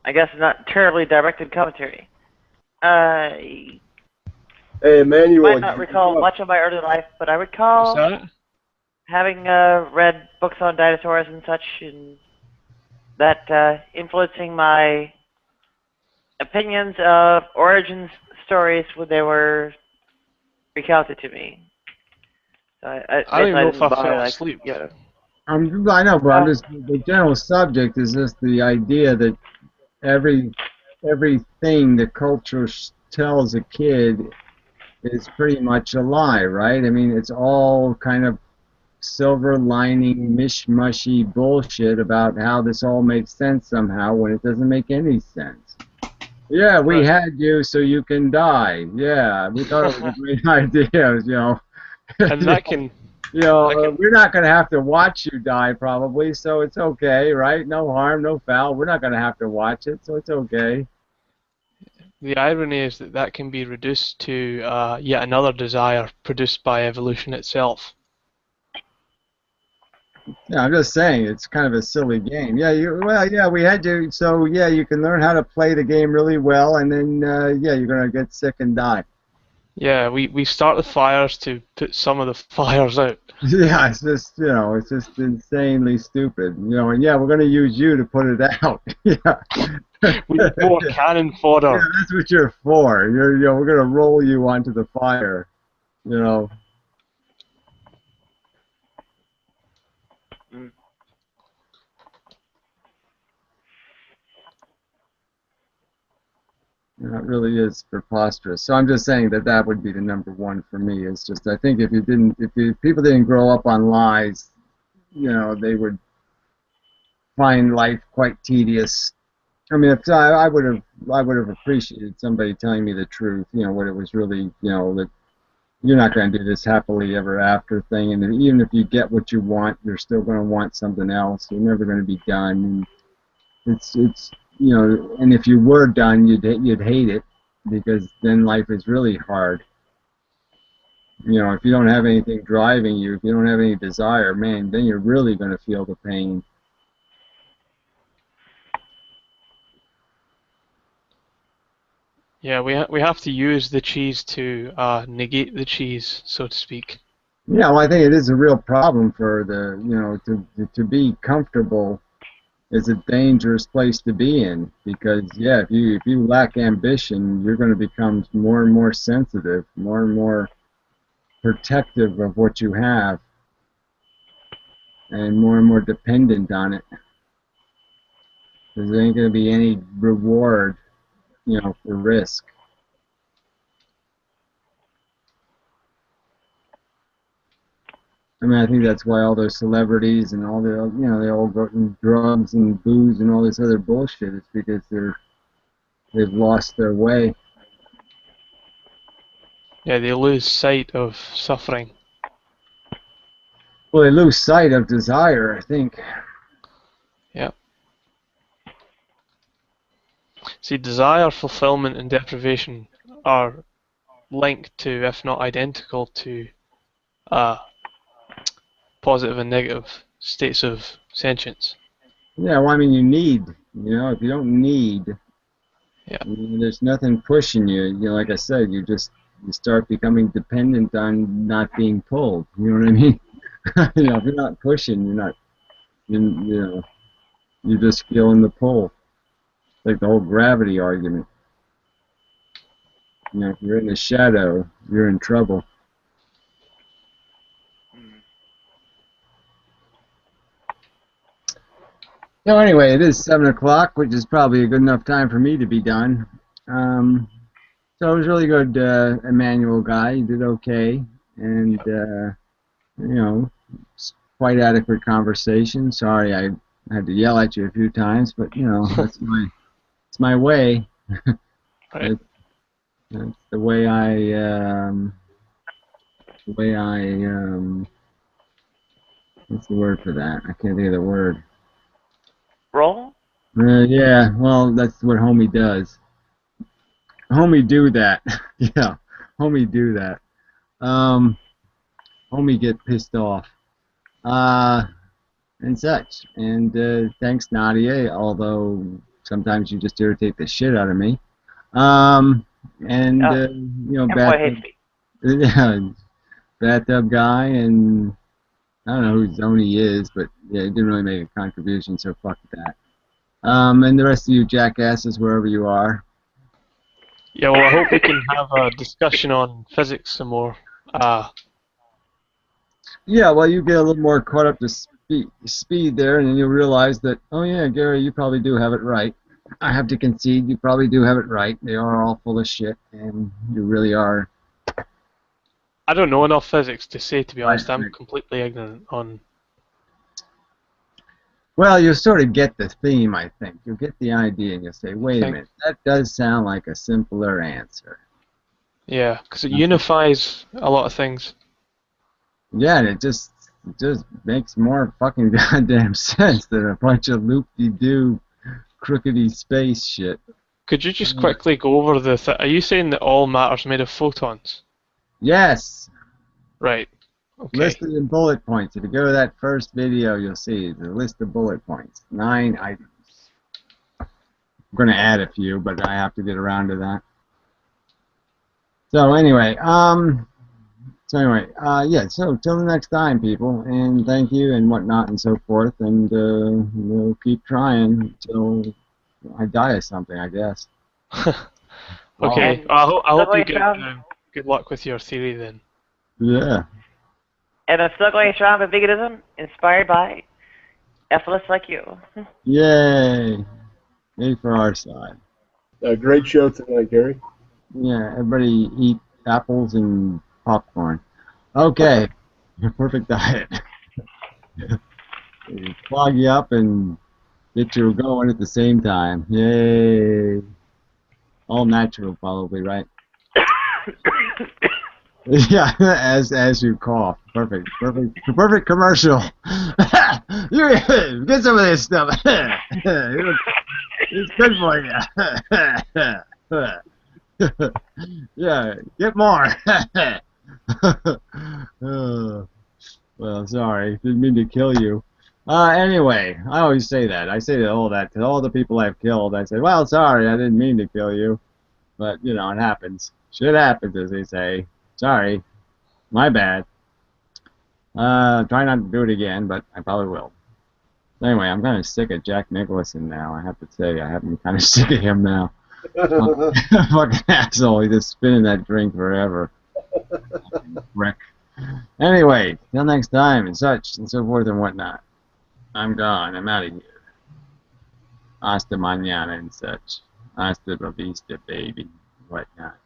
I guess, not terribly directed commentary. Hey, Emmanuel. I might not recall much of my early life, but I recall having read books on dinosaurs and such, and that influencing my opinions of origin stories when they were recounted to me. So I don't even know if I fell asleep. Yeah. I know, but the general subject is just the idea that everything the culture tells a kid is pretty much a lie, right? I mean, it's all kind of silver lining, mishmashy bullshit about how this all makes sense somehow when it doesn't make any sense. Yeah, we had you so you can die. Yeah, we thought it was a great idea, And that can... we're not going to have to watch you die probably, so it's okay, right? No harm, no foul. We're not going to have to watch it, so it's okay. The irony is that can be reduced to yet another desire produced by evolution itself. Yeah, I'm just saying it's kind of a silly game. Yeah, we had to. So yeah, you can learn how to play the game really well, and then you're gonna get sick and die. Yeah, we start the fires to put some of the fires out. Yeah, it's just it's just insanely stupid. And we're gonna use you to put it out. Yeah. We need more cannon fodder. Yeah, that's what you're for. We're gonna roll you onto the fire. Mm. You know, it really is preposterous. So I'm just saying that that would be the number one for me. It's just I think if people didn't grow up on lies, you know, they would find life quite tedious. I mean, if I would have appreciated somebody telling me the truth. You know, what it was really. You know, that you're not going to do this happily ever after thing, and even if you get what you want, you're still going to want something else. You're never going to be done. And it's you know, and if you were done, you'd hate it because then life is really hard. You know, if you don't have anything driving you, if you don't have any desire, man, then you're really going to feel the pain. Yeah, we have to use the cheese to negate the cheese, so to speak. Yeah, well, I think it is a real problem for the, you know, to be comfortable is a dangerous place to be in because, yeah, if you lack ambition, you're going to become more and more sensitive, more and more protective of what you have, and more dependent on it. Because there ain't going to be any reward, you know, for risk. I mean, I think that's why all those celebrities and all the, you know, they all go in drugs and booze and all this other bullshit. It's because they've lost their way. Yeah, they lose sight of suffering. Well, they lose sight of desire, I think. Yeah. See, desire, fulfillment, and deprivation are linked to, if not identical to, positive and negative states of sentience. Yeah, well, I mean, you need, you know, if you don't need, Yeah. there's nothing pushing you. You know, like I said, you start becoming dependent on not being pulled. You know what I mean? You know, if you're not pushing, you know, you're just feeling the pull. Like the whole gravity argument. You know, if you're in the shadow, you're in trouble. So anyway, it is 7 o'clock, which is probably a good enough time for me to be done. So it was really good, Emmanuel guy. You did okay, and you know, it's quite adequate conversation. Sorry, I had to yell at you a few times, but you know, it's my way. Right. That's the way what's the word for that? I can't think of the word. Roll? Yeah, well, that's what homie does. Homie do that. Yeah, homie do that. Homie get pissed off. And such. And thanks, Nadia, although sometimes you just irritate the shit out of me. You know, Boy hates me. yeah, bathtub guy, and I don't know who Zoni is, but yeah, he didn't really make a contribution, so fuck that. And the rest of you jackasses, wherever you are. Yeah, well, I hope we can have a discussion on physics some more. Yeah, well, you get a little more caught up to speed there, and then you'll realize that, oh yeah, Gary, you probably do have it right. I have to concede, you probably do have it right. They are all full of shit, and you really are. I don't know enough physics to say, to be honest. Right. I'm completely ignorant on... Well, you'll sort of get the theme, I think. You'll get the idea, and you'll say, wait a minute, that does sound like a simpler answer. Yeah, because it unifies a lot of things. Yeah, and it just makes more fucking goddamn sense than a bunch of loop-de-doo, crookedy space shit. Could you just quickly go over the... Are you saying that all matter's made of photons? Yes. Right. Okay. Listed in bullet points. If you go to that first video, you'll see the list of bullet points. 9 items. I'm going to add a few, but I have to get around to that. So anyway, yeah, so till the next time, people, and thank you and whatnot and so forth, and we'll keep trying until I die of something, I guess. Okay, I hope you get good luck with your theory then. Yeah. And I'm still going strong with veganism, inspired by athletes like you. Yay! Yay for our side. Great show tonight, Gary. Yeah, everybody eat apples and popcorn. Okay, your perfect diet. Clog you up and get you going at the same time. Yay! All natural, probably, right? Yeah, as you cough. Perfect commercial. You get some of this stuff. It's good for you. Yeah, get more. Well, sorry, didn't mean to kill you. Anyway, I always say that. I say all that to all the people I've killed. I say, well, sorry, I didn't mean to kill you, but you know, it happens. Shit happens, as they say. Sorry, my bad. Try not to do it again, but I probably will. Anyway, I'm kind of sick of Jack Nicholson now. I have to say, I'm kind of sick of him now. Fucking asshole. He's just spinning that drink forever. Wreck. Anyway, till next time and such and so forth and whatnot. I'm gone. I'm out of here. Hasta mañana and such. Hasta la vista, baby. Whatnot.